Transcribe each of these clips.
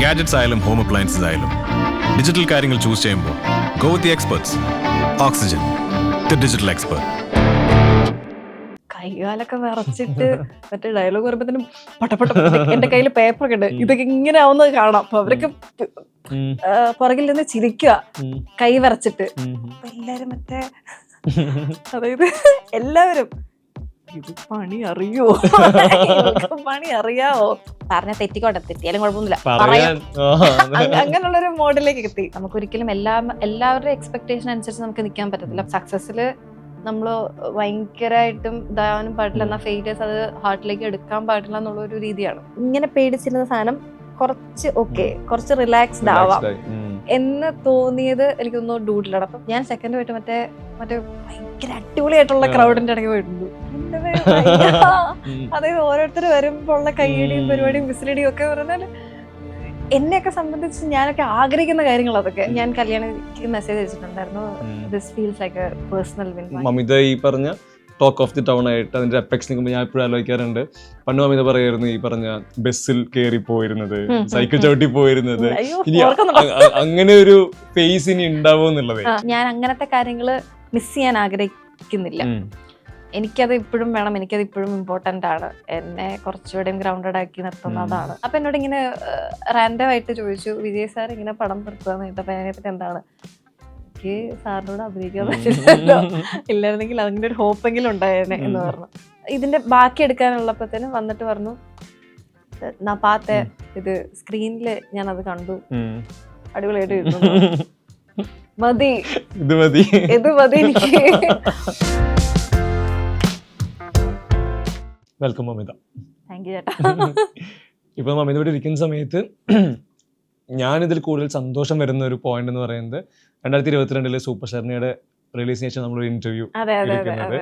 Gadgets ആയാലും home appliances ആയാലും digital കാര്യങ്ങൾ ചൂസ് ചെയ്യുമ്പോൾ go with the experts. Oxygen, the digital expert. കൈകാലൊക്കെ വിറച്ചിട്ട് മറ്റേ ഡയലോഗ് പറയുമ്പോഴത്തേനും പട്ടപ്പട്ട എന്റെ കയ്യിൽ പേപ്പറൊക്കെ ഉണ്ട്, ഇതൊക്കെ ഇങ്ങനെ ആവുന്നത് കാണാം. അപ്പൊ അവരൊക്കെ പുറകിൽ നിന്ന് ചിരിക്കുക കൈ വിറച്ചിട്ട്. അപ്പൊ എല്ലാരും മറ്റേ അതായത് എല്ലാവരും ഇത് പണി അറിയോ, പണി അറിയാവോ, പറഞ്ഞ തെറ്റിക്കോട്ടെ, തെറ്റിയാലും കുഴപ്പമൊന്നുമില്ല പറയാം, അങ്ങനെയുള്ളൊരു മോഡിലേക്ക് എത്തി. നമുക്കൊരിക്കലും എല്ലാവരുടെ എക്സ്പെക്ടേഷൻ അനുസരിച്ച് നമുക്ക് നിൽക്കാൻ പറ്റത്തില്ല. സക്സസ്സില് നമ്മള് ഭയങ്കരമായിട്ടും ഇതാവാനും പാടില്ല, എന്നാൽ ഫെയിലിയേഴ്സ് അത് ഹാർട്ടിലേക്ക് എടുക്കാൻ പാടില്ല എന്നുള്ള ഒരു രീതിയാണ്. ഇങ്ങനെ പേടിച്ചിരുന്ന സാധനം കുറച്ച് കുറച്ച് റിലാക്സ്ഡ് ആവാം എന്ന് തോന്നിയത് എനിക്ക് തോന്നുന്നു ഡൂഡിലാണ്. അപ്പം ഞാൻ സെക്കൻഡ് പോയിട്ട് മറ്റേ ഭയങ്കര അടിപൊളിയായിട്ടുള്ള ക്രൗഡിന്റെ ഇടയ്ക്ക് പോയിട്ടുണ്ട്. അതായത് ഓരോരുത്തർ വരുമ്പോ ഉള്ള കയ്യടിയും പരിപാടിയും വിസിലടിയും ഒക്കെ പറഞ്ഞാല് എന്നെയൊക്കെ സംബന്ധിച്ച് ഞാനൊക്കെ ആഗ്രഹിക്കുന്ന കാര്യങ്ങൾ അതൊക്കെ. ഞാൻ കല്യാണിക്ക് മെസ്സേജ് അയച്ചിട്ടുണ്ടായിരുന്നു, this feels like a personal win. Mamitha ഈ പറഞ്ഞ ടോക്ക് ഓഫ് ദി ടൗൺ ആയിട്ട് അതിന്റെ എപ്പെക്സ് നിൽക്കുമ്പോൾ ഞാൻ എപ്പോഴും ആലോചിക്കാറുണ്ട്, പണ്ട് മമിത പറയായിരുന്നു ഈ പറഞ്ഞ ബസ്സിൽ കയറി പോയിരുന്നത്, സൈക്കിൾ ചവിട്ടി പോയിരുന്നത്, ഇനി അങ്ങനെ ഒരു ഫേസ് ഇനി ഉണ്ടാവും എന്നുള്ളത്. ഞാൻ അങ്ങനത്തെ കാര്യങ്ങള് മിസ് ചെയ്യാൻ ആഗ്രഹിക്കുന്നില്ല. എനിക്കത് ഇപ്പോഴും വേണം, എനിക്കത് ഇപ്പോഴും ഇമ്പോർട്ടന്റ് ആണ്. എന്നെ കുറച്ചുകൂടെയും ഗ്രൗണ്ടഡ് ആക്കി നിർത്തുന്നതാണ്. അപ്പൊ എന്നോട് ഇങ്ങനെ റാൻഡം ആയിട്ട് ചോദിച്ചു, വിജയ് സാർ ഇങ്ങനെ പടം നിർത്തുക, അപ്പൊ അതിനെപ്പറ്റി എന്താണ്? എനിക്ക് സാറിനോട് അഭിനയിക്കാൻ പറ്റില്ലല്ലോ, ഇല്ലായിരുന്നെങ്കിൽ അതിന്റെ ഒരു ഹോപ്പെങ്കിലും ഉണ്ടായേനെ എന്ന് പറഞ്ഞു. ഇതിന്റെ ബാക്കി എടുക്കാനുള്ളപ്പോഴത്തേനും വന്നിട്ട് പറഞ്ഞു, നാ പാത്തെ ഇത് സ്ക്രീനില് ഞാൻ അത് കണ്ടു, അടിപൊളിയായിട്ട് ഇരുന്നു, മതി ഇത് മതി എനിക്ക്. വെൽക്കം മമിത. താങ്ക് യു ചേട്ടാ. ഇപ്പൊ മമിത ഇവിടെ ഇരിക്കുന്ന സമയത്ത് ഞാനിതിൽ കൂടുതൽ സന്തോഷം വരുന്ന ഒരു പോയിന്റ് എന്ന് പറയുന്നത് 2022 സൂപ്പർ ശരണ്യയുടെ റിലീസിന് ശേഷം നമ്മളൊരു ഇന്റർവ്യൂ എടുക്കുന്നത്.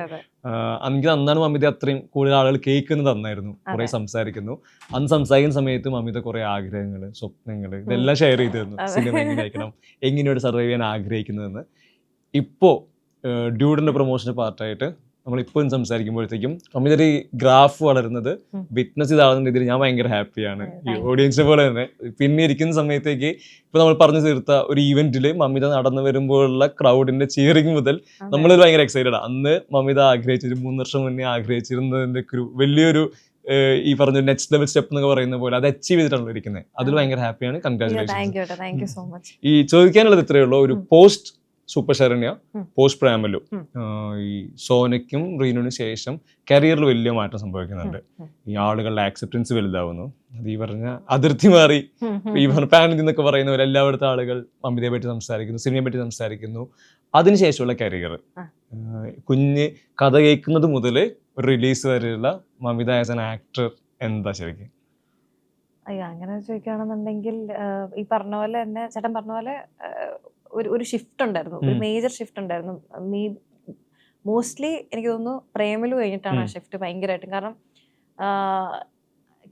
എനിക്ക് അന്നാണ് മമിത അത്രയും കൂടുതൽ ആളുകൾ കേൾക്കുന്നത്, അന്നായിരുന്നു കുറെ സംസാരിക്കുന്നു. അന്ന് സംസാരിക്കുന്ന സമയത്ത് മമിത കുറെ ആഗ്രഹങ്ങള്, സ്വപ്നങ്ങള് ഇതെല്ലാം ഷെയർ ചെയ്തിരുന്നു. സിനിമ എങ്ങനെ അയക്കണം, എങ്ങനെയോട് സർവൈവ് ചെയ്യാൻ ആഗ്രഹിക്കുന്നതെന്ന്. ഇപ്പോ ഡ്യൂഡിന്റെ പ്രൊമോഷന്റെ പാർട്ടായിട്ട് നമ്മളിപ്പോഴും സംസാരിക്കുമ്പോഴത്തേക്കും മമിത ഈ ഗ്രാഫ് വളരുന്നത് വിറ്റ്നസ് ചെയ്താളുന്ന രീതിയിൽ ഞാൻ ഭയങ്കര ഹാപ്പിയാണ്. ഈ ഓഡിയൻസിനെ പോലെ തന്നെ പിന്നെ ഇരിക്കുന്ന സമയത്തേക്ക് ഇപ്പൊ നമ്മൾ പറഞ്ഞു തീർത്ത ഒരു ഈവെന്റില് മമിത നടന്നു വരുമ്പോഴുള്ള ക്രൗഡിന്റെ ചിയറിങ് മുതൽ നമ്മൾ ഭയങ്കര എക്സൈറ്റഡ്. അന്ന് മമിത ആഗ്രഹിച്ചൊരു 3 വർഷം മുന്നേ ആഗ്രഹിച്ചിരുന്നതിന്റെ വലിയൊരു ഈ പറഞ്ഞ നെക്സ്റ്റ് ലെവൽ സ്റ്റെപ്പ് എന്നൊക്കെ പറയുന്ന പോലെ അത് അച്ചീവ് ചെയ്തിട്ടാണ് ഇരിക്കുന്നത്. അതിൽ ഭയങ്കര ഹാപ്പിയാണ്. കൺഗ്രാറ്റുലേഷൻസ്. ഈ ചോദിക്കാനുള്ളത് ഇത്രയേ ഉള്ളൂ, ഒരു post super Saranya, post Premalu, ഈ സോനയ്ക്കും റീനുവിനും ശേഷം കരിയറിൽ വലിയ മാറ്റം സംഭവിക്കുന്നുണ്ട്. ഈ ആളുകളുടെ ആക്സെപ്റ്റൻസ് വലുതാവുന്നു. അത് ഈ പറഞ്ഞ അതിർത്തി മാറി ഈ പറഞ്ഞ പാനൽ എന്നൊക്കെ പറയുന്നവർ എല്ലായിടത്തും ആളുകൾ മമിതയെ പറ്റി സംസാരിക്കുന്നു, സിനിമയെ പറ്റി സംസാരിക്കുന്നു. അതിനുശേഷമുള്ള കരിയർ, കുഞ്ഞ് കഥ കേൾക്കുന്നത് മുതൽ റിലീസ് വരെയുള്ള മമിത ആസ് ആൻ ആക്ടർ എന്താ ശരിക്കും? അയ്യോ, അങ്ങനെ ചോദിക്കുകയാണെന്നുണ്ടെങ്കിൽ ഈ പറഞ്ഞ പോലെ തന്നെ ചേട്ടൻ പറഞ്ഞ പോലെ ഒരു ഷിഫ്റ്റ് ഉണ്ടായിരുന്നു, ഒരു മേജർ ഷിഫ്റ്റ് ഉണ്ടായിരുന്നു. മോസ്റ്റ്ലി എനിക്ക് തോന്നുന്നു പ്രേമലു കഴിഞ്ഞിട്ടാണ് ആ ഷിഫ്റ്റ് ഭയങ്കരമായിട്ടും. കാരണം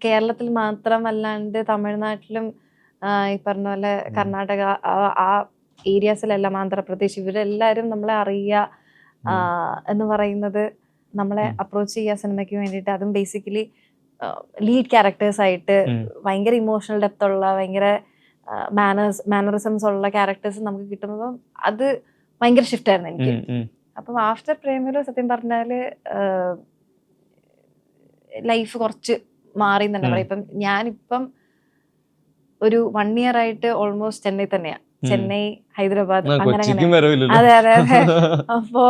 കേരളത്തിൽ മാത്രമല്ലാണ്ട് തമിഴ്നാട്ടിലും ഈ പറഞ്ഞ പോലെ കർണാടക ആ ഏരിയാസിലെല്ലാം, ആന്ധ്രാപ്രദേശ്, ഇവരെല്ലാവരും നമ്മളെ അറിയുക എന്ന് പറയുന്നത്, നമ്മളെ അപ്രോച്ച് ചെയ്യുക സിനിമയ്ക്ക് വേണ്ടിയിട്ട്, അതും ബേസിക്കലി ലീഡ് ക്യാരക്ടേഴ്സ് ആയിട്ട് ഭയങ്കര ഇമോഷണൽ ഡെപ്ത് ഉള്ള, ഭയങ്കര മാനറിസംസ് ഉള്ള ക്യാരക്ടേഴ്സ് നമുക്ക് കിട്ടുമ്പോൾ അത് ഭയങ്കര ഷിഫ്റ്റ് ആയിരുന്നു എനിക്ക്. അപ്പം ആഫ്റ്റർ പ്രേമലു സത്യം പറഞ്ഞാല് ലൈഫ് കുറച്ച് മാറി തന്നെ പറയാം. ഇപ്പം ഞാനിപ്പം ഒരു 1 year ആയിട്ട് ഓൾമോസ്റ്റ് ചെന്നൈ തന്നെയാ, ചെന്നൈ, ഹൈദരാബാദ്, അങ്ങനെ. അതെ. അപ്പോ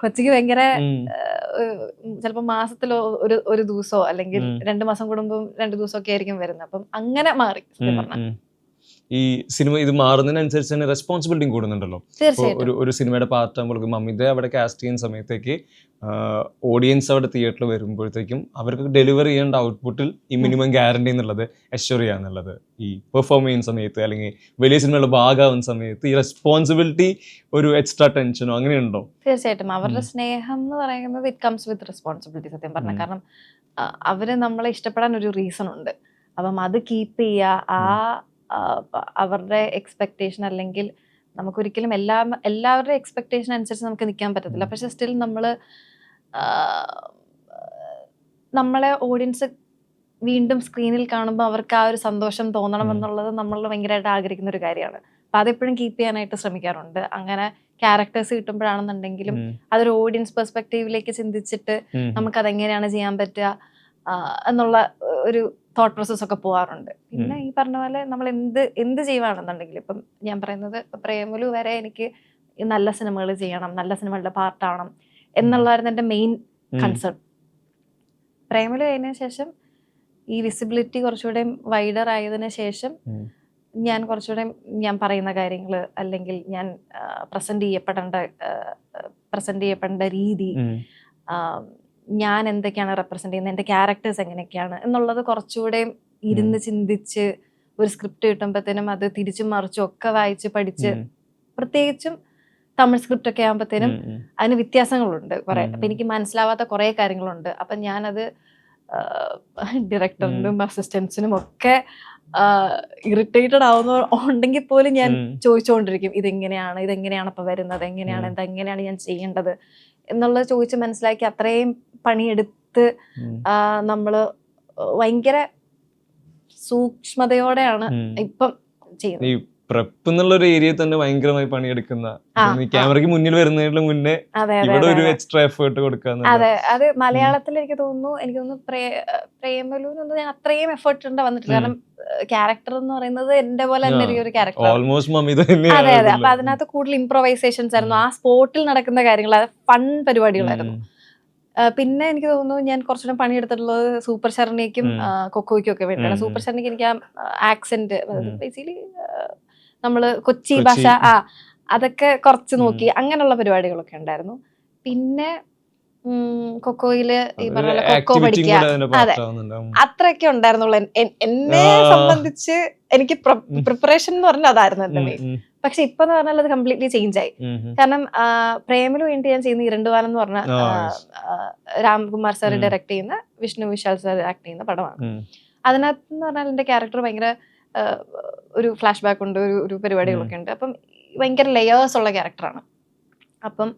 കൊച്ചിക്ക് ഭയങ്കര ചിലപ്പോ മാസത്തിൽ ഒരു ദിവസമോ അല്ലെങ്കിൽ 2 മാസം കൂടുമ്പോൾ 2 ദിവസമൊക്കെ ആയിരിക്കും വരുന്നത്. അപ്പം അങ്ങനെ മാറി സത്യം പറഞ്ഞാൽ. ഈ സിനിമ ഇത് മാറുന്നതിനനുസരിച്ച് തന്നെ റെസ്പോൺസിബിലിറ്റിയും കൂടുന്നുണ്ടല്ലോ. ഒരു സിനിമയുടെ പാർട്ടാകുമ്പോൾ മമിത അവിടെ കാസ്റ്റ് ചെയ്യുന്ന സമയത്തേക്ക് ഓഡിയൻസ് അവിടെ തിയേറ്ററിൽ വരുമ്പോഴത്തേക്കും അവർക്ക് ഡെലിവർ ചെയ്യേണ്ട ഔട്ട്പുട്ടിൽ ഈ മിനിമം ഗ്യാരണ്ടി എന്നുള്ളത് അഷ്യൂർ ചെയ്യാന്നുള്ളത്, ഈ പെർഫോം ചെയ്യുന്ന സമയത്ത് അല്ലെങ്കിൽ വലിയ സിനിമയുടെ ഭാഗമാവുന്ന സമയത്ത് ഈ റെസ്പോൺസിബിലിറ്റി ഒരു എക്സ്ട്രാ ടെൻഷനോ അങ്ങനെയുണ്ടോ? തീർച്ചയായിട്ടും അവരുടെ സ്നേഹം എന്ന് പറയുന്നത് ഇറ്റ് കംസ് വിത്ത് റെസ്പോൺസിബിലിറ്റി സത്യം പറഞ്ഞാൽ. കാരണം അവര് നമ്മളെ ഇഷ്ടപ്പെടാൻ ഒരു റീസൺ ഉണ്ട്. അപ്പം അത് കീപ്പ് ചെയ്യുക, അവരുടെ എക്സ്പെക്ടേഷൻ, അല്ലെങ്കിൽ നമുക്കൊരിക്കലും എല്ലാവരുടെ എക്സ്പെക്ടേഷൻ അനുസരിച്ച് നമുക്ക് നിൽക്കാൻ പറ്റത്തില്ല. പക്ഷെ സ്റ്റിൽ നമ്മളെ ഓഡിയൻസ് വീണ്ടും സ്ക്രീനിൽ കാണുമ്പോൾ അവർക്ക് ആ ഒരു സന്തോഷം തോന്നണം എന്നുള്ളത് നമ്മൾ ഭയങ്കരമായിട്ട് ആഗ്രഹിക്കുന്ന ഒരു കാര്യമാണ്. അപ്പൊ അതെപ്പോഴും കീപ്പ് ചെയ്യാനായിട്ട് ശ്രമിക്കാറുണ്ട്. അങ്ങനെ ക്യാരക്ടേഴ്സ് കിട്ടുമ്പോഴാണെന്നുണ്ടെങ്കിലും അതൊരു ഓഡിയൻസ് പെർസ്പെക്റ്റീവിലേക്ക് ചിന്തിച്ചിട്ട് നമുക്ക് അതെങ്ങനെയാണ് ചെയ്യാൻ പറ്റുക എന്നുള്ള ഒരു തോട്ട് പ്രോസസ് ഒക്കെ പോകാറുണ്ട്. പിന്നെ ഈ പറഞ്ഞ പോലെ നമ്മൾ എന്ത് ചെയ്യുവാണെന്നുണ്ടെങ്കിലും, ഇപ്പം ഞാൻ പറയുന്നത് പ്രേമലു വരെ എനിക്ക് നല്ല സിനിമകൾ ചെയ്യണം, നല്ല സിനിമകളുടെ പാർട്ടാവണം എന്നുള്ളതായിരുന്നു എൻ്റെ മെയിൻ കൺസേൺ. പ്രേമലു കഴിഞ്ഞതിന് ശേഷം ഈ വിസിബിലിറ്റി കുറച്ചുകൂടെ വൈഡർ ആയതിനു ശേഷം ഞാൻ കുറച്ചുകൂടെ ഞാൻ പറയുന്ന കാര്യങ്ങൾ അല്ലെങ്കിൽ ഞാൻ പ്രസന്റ് ചെയ്യപ്പെടേണ്ട രീതി, ഞാൻ എന്തൊക്കെയാണ് റെപ്രസെന്റ് ചെയ്യുന്നത്, എൻ്റെ ക്യാരക്ടേഴ്സ് എങ്ങനെയൊക്കെയാണ് എന്നുള്ളത് കുറച്ചുകൂടെ ഇരുന്ന് ചിന്തിച്ച് ഒരു സ്ക്രിപ്റ്റ് കിട്ടുമ്പോഴത്തേനും അത് തിരിച്ചും മറിച്ചും ഒക്കെ വായിച്ച് പഠിച്ച്, പ്രത്യേകിച്ചും തമിഴ് സ്ക്രിപ്റ്റ് ഒക്കെ ആകുമ്പോഴത്തേനും അതിന് വ്യത്യാസങ്ങളുണ്ട് കുറെ. അപ്പൊ എനിക്ക് മനസ്സിലാവാത്ത കുറെ കാര്യങ്ങളുണ്ട്. അപ്പൊ ഞാനത് ഡയറക്ടറിനും അസിസ്റ്റൻസിനും ഒക്കെ ഇറിറ്റേറ്റഡ് ഉണ്ടെങ്കിൽ പോലും ഞാൻ ചോദിച്ചുകൊണ്ടിരിക്കും, ഇതെങ്ങനെയാണ് ഇപ്പൊ വരുന്നത്, എങ്ങനെയാണ് ഞാൻ ചെയ്യേണ്ടത് എന്നുള്ളത് ചോദിച്ച് മനസ്സിലാക്കി അത്രയും പണിയെടുത്ത് നമ്മള് ഭയങ്കര സൂക്ഷ്മതയോടെയാണ് ഇപ്പം ചെയ്യുന്നത്. പ്രപ്പ് എന്നുള്ള ഒരു ഏരിയ തന്നെ ഭയങ്കരമായി പണിയെടുക്കുന്ന, ക്യാമറയ്ക്ക് മുന്നിൽ വരുന്നതിന് മുന്നേ ഇവിടെ ഒരു എക്സ്ട്രാ എഫേർട്ട് കൊടുക്കാന്ന്. അതെ, അത് മലയാളത്തിൽ എനിക്ക് തോന്നുന്നു പ്രേമലു ഞാൻ അത്രയും എഫേർട്ട് വന്നിട്ടില്ല. കാരണം ക്യാരക്ടർ എന്ന് പറയുന്നത് എന്റെ പോലെ തന്നെ ഒരു ക്യാരക്ടർ. അതെ അതെ. അപ്പൊ അതിനകത്ത് കൂടുതൽ ഇംപ്രൊവൈസേഷൻസ് ആയിരുന്നു, ആ സ്പോട്ടിൽ നടക്കുന്ന കാര്യങ്ങൾ, ഫൺ പരിപാടികളായിരുന്നു. പിന്നെ എനിക്ക് തോന്നുന്നു ഞാൻ കുറച്ചുകൂടെ പണിയെടുത്തിട്ടുള്ളത് സൂപ്പർ ശർണിക്കും കൊക്കോയ്ക്കും ഒക്കെ വേണ്ടിയാണ്. സൂപ്പർ ശർണിക്ക് എനിക്ക് ആ ആക്സെന്റ്, ബേസിക്കലി നമ്മള് കൊച്ചി ഭാഷ അതൊക്കെ കുറച്ച് നോക്കി, അങ്ങനെയുള്ള പരിപാടികളൊക്കെ ഉണ്ടായിരുന്നു. പിന്നെ കൊക്കോയില് ഈ പറഞ്ഞ കൊക്കോ പഠിക്കുക, അതെ അത്രയൊക്കെ ഉണ്ടായിരുന്നുള്ളൂ. എന്നെ സംബന്ധിച്ച് എനിക്ക് പ്രിപ്പറേഷൻ എന്ന് പറഞ്ഞാൽ അതായിരുന്നു എന്റെ മെയിൻ. പക്ഷെ ഇപ്പൊ എന്ന് പറഞ്ഞാൽ അത് കംപ്ലീറ്റ്ലി ചേഞ്ച് ആയി. കാരണം പ്രേമലു വേണ്ടി ഞാൻ ചെയ്യുന്ന ഇരണ്ടുവാനം എന്ന് പറഞ്ഞ രാംകുമാർ സാർ ഡയറക്ട് ചെയ്യുന്ന, വിഷ്ണു വിശാൽ സാർ ആക്ട് ചെയ്യുന്ന പടമാണ്. അതിനകത്ത് എന്ന് പറഞ്ഞാൽ എന്റെ ക്യാരക്ടർ ഭയങ്കര ഒരു ഫ്ലാഷ് ബാക്ക് ഉണ്ട്, ഒരു പരിപാടികളൊക്കെ ഉണ്ട്. അപ്പം ഭയങ്കര ലെയേഴ്സ് ഉള്ള ക്യാരക്ടറാണ്. അപ്പം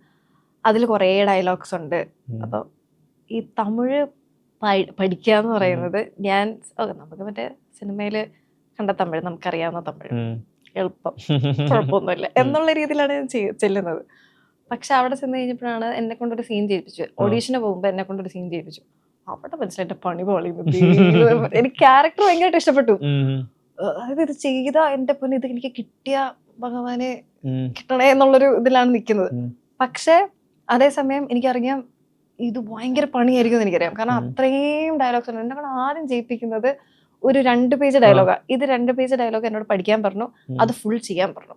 അതിൽ കുറേ ഡയലോഗ്സ് ഉണ്ട്. അപ്പം ഈ തമിഴ് പഠിക്കുക എന്ന് പറയുന്നത്, നമുക്ക് മറ്റേ സിനിമയില് കണ്ട തമിഴ്, നമുക്കറിയാവുന്ന തമിഴ്, എളുപ്പം, കുഴപ്പമൊന്നുമില്ല എന്നുള്ള രീതിയിലാണ് ഞാൻ ചെല്ലുന്നത്. പക്ഷെ അവിടെ ചെന്ന് കഴിഞ്ഞപ്പോഴാണ് എന്നെ കൊണ്ടൊരു സീൻ ചെയ്യിപ്പിച്ചു. ഓഡീഷന് പോകുമ്പോൾ എന്നെ കൊണ്ടൊരു സീൻ ചെയ്യിപ്പിച്ചു. അവിടെ മനസ്സിലായിട്ട് പണി പൊളിയുന്നത്. എനിക്ക് ക്യാരക്ടർ ഭയങ്കരമായിട്ട് ഇഷ്ടപ്പെട്ടു. അതായത് ഇത് ചെയ്ത എന്റെ പൊന്നെ, ഇത് എനിക്ക് കിട്ടിയ ഭഗവാനെ കിട്ടണേ എന്നുള്ളൊരു ഇതിലാണ് നിൽക്കുന്നത്. പക്ഷെ അതേസമയം എനിക്കറിയാം ഇത് ഭയങ്കര പണിയായിരിക്കും എന്ന് എനിക്കറിയാം. കാരണം അത്രയും ഡയലോഗ്സ് ഉണ്ട്. എന്നെ ആദ്യം ജയിപ്പിക്കുന്നത് ഒരു 2 പേജ് ഡയലോഗാ. ഇത് 2 പേജ് ഡയലോഗ് എന്നോട് പഠിക്കാൻ പറഞ്ഞു, അത് ഫുൾ ചെയ്യാൻ പറഞ്ഞു,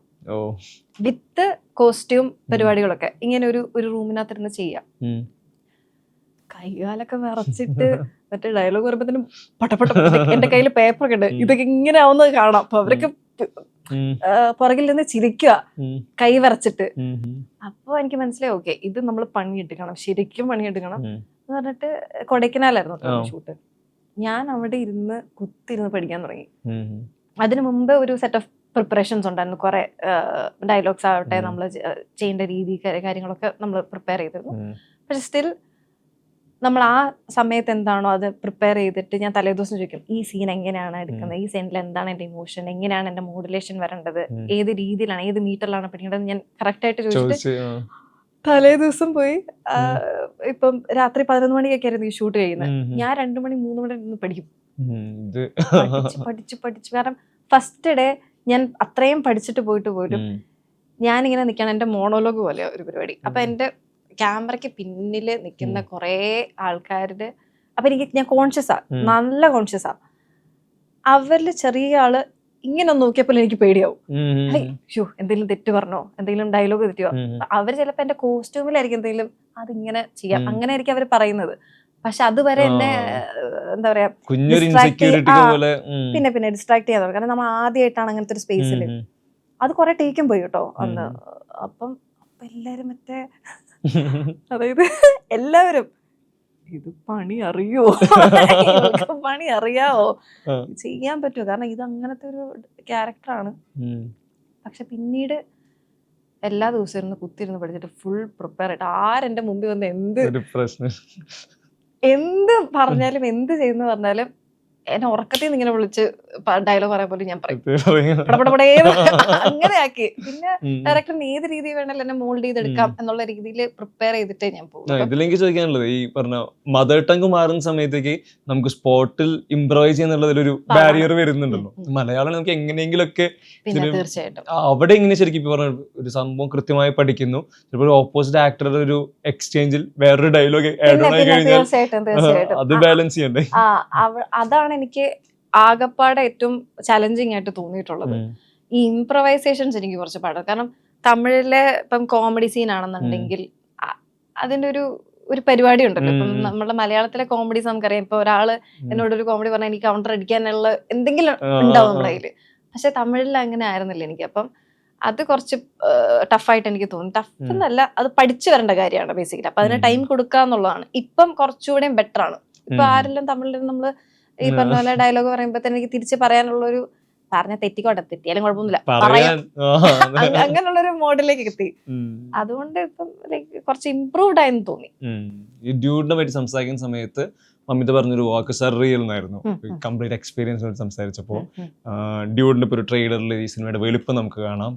വിത്ത് കോസ്റ്റ്യൂം പരിപാടികളൊക്കെ. ഇങ്ങനെ ഒരു റൂമിനകത്തിരുന്ന് ചെയ്യാം. കൈകാലൊക്കെ വിറച്ചിട്ട് മറ്റേ ഡയലോഗ് പറയുമ്പോഴത്തേനും പട്ടപ്പട്ട എന്റെ കയ്യിൽ പേപ്പറൊക്കെ ഉണ്ട്, ഇതൊക്കെ ഇങ്ങനെ ആവുന്നത് കാണാം. അപ്പൊ അവരൊക്കെ പുറകിൽ നിന്ന് ചിരിക്കുക കൈ വിറച്ചിട്ട്. അപ്പൊ എനിക്ക് മനസ്സിലായി, ഓക്കെ ഇത് നമ്മൾ പണിയെടുക്കണം, ശരിക്കും പണിയെടുക്കണം എന്ന് പറഞ്ഞിട്ട് കൊടൈക്കനാലായിരുന്നു ഷൂട്ട്. ഞാൻ അവിടെ ഇരുന്ന് കുത്തിരുന്ന് പഠിക്കാൻ തുടങ്ങി. അതിനു മുമ്പ് ഒരു സെറ്റ് ഓഫ് പ്രിപ്പറേഷൻസ് ഉണ്ടായിരുന്നു. കുറെ ഡയലോഗ്സ് ആവട്ടെ, നമ്മൾ ചെയ്യേണ്ട രീതി കാര്യങ്ങളൊക്കെ നമ്മൾ പ്രിപ്പയർ ചെയ്തിരുന്നു. പക്ഷെ സ്റ്റിൽ നമ്മൾ ആ സമയത്ത് എന്താണോ അത് പ്രിപ്പയർ ചെയ്തിട്ട് ഞാൻ തലേദിവസം ചോദിക്കും, ഈ സീൻ എങ്ങനെയാണ് എടുക്കുന്നത്, ഈ സീനിൽ എന്താണ് എന്റെ ഇമോഷൻ, എങ്ങനെയാണ് എന്റെ മോഡുലേഷൻ വരേണ്ടത്, ഏത് രീതിയിലാണ്, ഏത് മീറ്ററിലാണ് പഠിക്കേണ്ടത്, ഞാൻ കറക്റ്റ് ആയിട്ട് ചോദിച്ചിട്ട് തലേ ദിവസം പോയി. ഇപ്പം രാത്രി 11 മണിക്കൊക്കെ ആയിരുന്നു ഈ ഷൂട്ട് കഴിയുന്നത്. ഞാൻ 2 മണി 3 മണി നിന്ന് പഠിക്കും, പഠിച്ചു. കാരണം ഫസ്റ്റ് ഡേ ഞാൻ അത്രയും പഠിച്ചിട്ട് പോയിട്ട് പോലും ഞാനിങ്ങനെ നിൽക്കണം, എന്റെ മോണോലോഗ് പോലെ ഒരു പരിപാടി. അപ്പൊ എന്റെ ക്യാമറയ്ക്ക് പിന്നില് നിൽക്കുന്ന കുറെ ആൾക്കാരുടെ, അപ്പൊ ഞാൻ കോൺഷ്യസാ, നല്ല കോൺഷ്യസാ. അവരില് ചെറിയ ആള് ഇങ്ങനെ നോക്കിയപ്പോൾ എനിക്ക് പേടിയാവും, ഷോ എന്തെങ്കിലും തെറ്റ് പറഞ്ഞോ, എന്തെങ്കിലും ഡയലോഗ് തെറ്റിയോ. അവര് ചിലപ്പോ എന്റെ കോസ്റ്റ്യൂമിലായിരിക്കും എന്തെങ്കിലും അതിങ്ങനെ ചെയ്യാം, അങ്ങനെ ആയിരിക്കും അവര് പറയുന്നത്. പക്ഷെ അതുവരെ എന്നെ എന്താ പറയാ പിന്നെ ഡിസ്ട്രാക്ട് ചെയ്യാൻ തുടങ്ങി. കാരണം നമ്മൾ ആദ്യമായിട്ടാണ് അങ്ങനത്തെ ഒരു സ്പേസിൽ. അത് കുറെ ടേക്കും പോയി കേട്ടോ അന്ന്. അപ്പം എല്ലാരും മറ്റേ അതായത് എല്ലാവരും ഇത് പണി അറിയോ, പണി അറിയാവോ, ചെയ്യാൻ പറ്റുമോ, കാരണം ഇത് അങ്ങനത്തെ ഒരു ക്യാരക്ടറാണ്. പക്ഷെ പിന്നീട് എല്ലാ ദിവസവും ഇരുന്ന് കുത്തിരുന്ന് പഠിച്ചിട്ട് ഫുൾ പ്രിപ്പയർ ആയിട്ട് ആരെന്റെ മുമ്പിൽ വന്ന് എന്ത് പറഞ്ഞാലും, എന്ത് ചെയ്യുന്ന പറഞ്ഞാലും എന്നെ ഉറക്കത്തിൽ നിന്ന് ഇങ്ങനെ വിളിച്ച് ഡയലോഗ് പറയാൻ പോലും ഞാൻ പറയും പടപടപടേന്ന് അങ്ങനെ ആക്കി. പിന്നെ ഡയറക്ടറിന് ഏത് രീതി വേണമെങ്കിലും എന്നെ മോൾഡ് ചെയ്തെടുക്കാം എന്നുള്ള രീതിയിൽ പ്രിപ്പയർ ചെയ്തിട്ടേ ഞാൻ പോകും. ഇതിലെനിക്ക് ചോദിക്കാനുള്ളത് ഈ പറഞ്ഞ മദർ ടങ് മാറുന്ന സമയത്തേക്ക് നമുക്ക് സ്പോട്ടിൽ ഇംപ്രവൈസ് ചെയ്യുന്നുള്ളതിലൊരു ബാരിയർ വരുന്നുണ്ടല്ലോ. മലയാളം നമുക്ക് എങ്ങനെയെങ്കിലും ഒക്കെ പിന്നെ തീർച്ചയായിട്ടും അവിടെ എങ്ങനെ ശരിക്കും ഇപ്പൊ പറഞ്ഞ ഒരു സംഭവം കൃത്യമായി പഠിക്കുന്നു, ചിലപ്പോൾ ഓപ്പോസിറ്റ് ആക്ടറുടെ ഒരു എക്സ്ചേഞ്ചിൽ വേറൊരു ഡയലോഗ് ആഡ് ഓൺ ആയി കഴിഞ്ഞാൽ അത് ബാലൻസ് ചെയ്യണ്ടേ? അതാണ് എനിക്ക് ആകപ്പാടെ ഏറ്റവും ചലഞ്ചിങ് ആയിട്ട് തോന്നിയിട്ടുള്ളത്. ഈ ഇംപ്രവൈസേഷൻസ് എനിക്ക് കുറച്ച് പാടാണ്. കാരണം തമിഴിലെ ഇപ്പം കോമഡി സീൻ ആണെന്നുണ്ടെങ്കിൽ അതിന്റെ ഒരു പരിപാടി ഉണ്ടല്ലോ. ഇപ്പം നമ്മുടെ മലയാളത്തിലെ കോമഡീസ് നമുക്കറിയാം. ഇപ്പൊ ഒരാള് എന്നോടൊരു കോമഡി പറഞ്ഞാൽ എനിക്ക് കൗണ്ടർ അടിക്കാനുള്ള എന്തെങ്കിലും ഉണ്ടാവും നമ്മുടെ കയ്യില്. പക്ഷെ തമിഴിൽ അങ്ങനെ ആയിരുന്നില്ല എനിക്ക്. അപ്പം അത് കുറച്ച് ടഫായിട്ട് എനിക്ക് തോന്നി. ടഫ് എന്നല്ല, അത് പഠിച്ചു വരേണ്ട കാര്യമാണ് ബേസിക്കലി. അപ്പൊ അതിന് ടൈം കൊടുക്കുക എന്നുള്ളതാണ്. ഇപ്പം കുറച്ചുകൂടെയും ബെറ്റർ ആണ്. ഇപ്പൊ ആരെല്ലാം തമിഴിൽ നമ്മള് ഈ പറഞ്ഞ പോലെ ഡയലോഗ് പറയുമ്പോ തന്നെ എനിക്ക് തിരിച്ച് പറയാനുള്ള ഒരു പറഞ്ഞ തെറ്റിക്കോട്ടെ, തെറ്റിയാലും കുഴപ്പമൊന്നുമില്ല പറയാം അങ്ങനെയുള്ളൊരു മോഡിലേക്ക് എത്തി. അതുകൊണ്ട് ഇപ്പം ലൈക്ക് കുറച്ച് ഇംപ്രൂവ്ഡ് ആയെന്ന് തോന്നി. ഈ ഡ്യൂഡിനെ പറ്റി സംസാരിക്കുന്ന സമയത്ത് മമിത പറഞ്ഞൊരു വാക്ക് സർറിയൽ എന്നായിരുന്നു. കംപ്ലീറ്റ് എക്സ്പീരിയൻസ് സംസാരിച്ചപ്പോൾ ഡ്യൂഡിന്റെ ഇപ്പൊ ഒരു ട്രെയിലറിൽ ഈ സിനിമയുടെ വലുപ്പം നമുക്ക് കാണാം.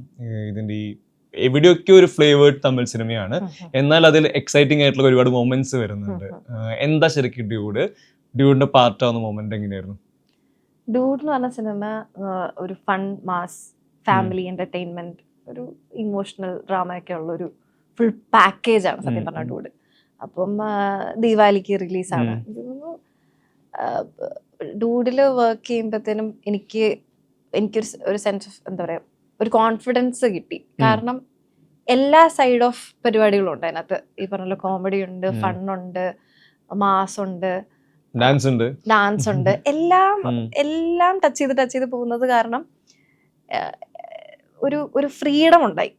ഇതിന്റെ ഈ എവിടെയൊക്കെ ഒരു ഫ്ലേവേർഡ് തമിഴ് സിനിമയാണ്, എന്നാൽ അതിൽ എക്സൈറ്റിംഗ് ആയിട്ടുള്ള ഒരുപാട് മൊമെന്റ്സ് വരുന്നുണ്ട്. എന്താ ശരിക്കും ഡ്യൂഡിന്റെ പാർട്ട് ആവുന്ന മൊമെന്റ് എങ്ങനെയായിരുന്നു? ഡൂഡ് എന്ന് പറഞ്ഞ സിനിമ ഒരു ഫൺ മാസ് ഫാമിലി എന്റർടൈൻമെന്റ്, ഒരു ഇമോഷണൽ ഡ്രാമ ഒക്കെ ഉള്ള ഒരു ഫുൾ പാക്കേജ് ആണ് സത്യം പറഞ്ഞ ഡൂഡ്. അപ്പം ദീപാവലിക്ക് റിലീസാണ്. ഡൂഡില് വർക്ക് ചെയ്യുമ്പോഴത്തേനും എനിക്കൊരു സെൻസ് ഓഫ് എന്താ പറയാ, ഒരു കോൺഫിഡൻസ് കിട്ടി. കാരണം എല്ലാ സൈഡ് ഓഫ് പരിപാടികളും ഉണ്ട് അതിനകത്ത്. ഈ പറഞ്ഞ കോമഡി ഉണ്ട്, ഫണ്ണുണ്ട്, മാസ് ഉണ്ട്, ഡാൻസ് ഉണ്ട്, എല്ലാം ടച്ച് ചെയ്ത് പോകുന്നത് കാരണം ഒരു ഫ്രീഡം ഉണ്ടായി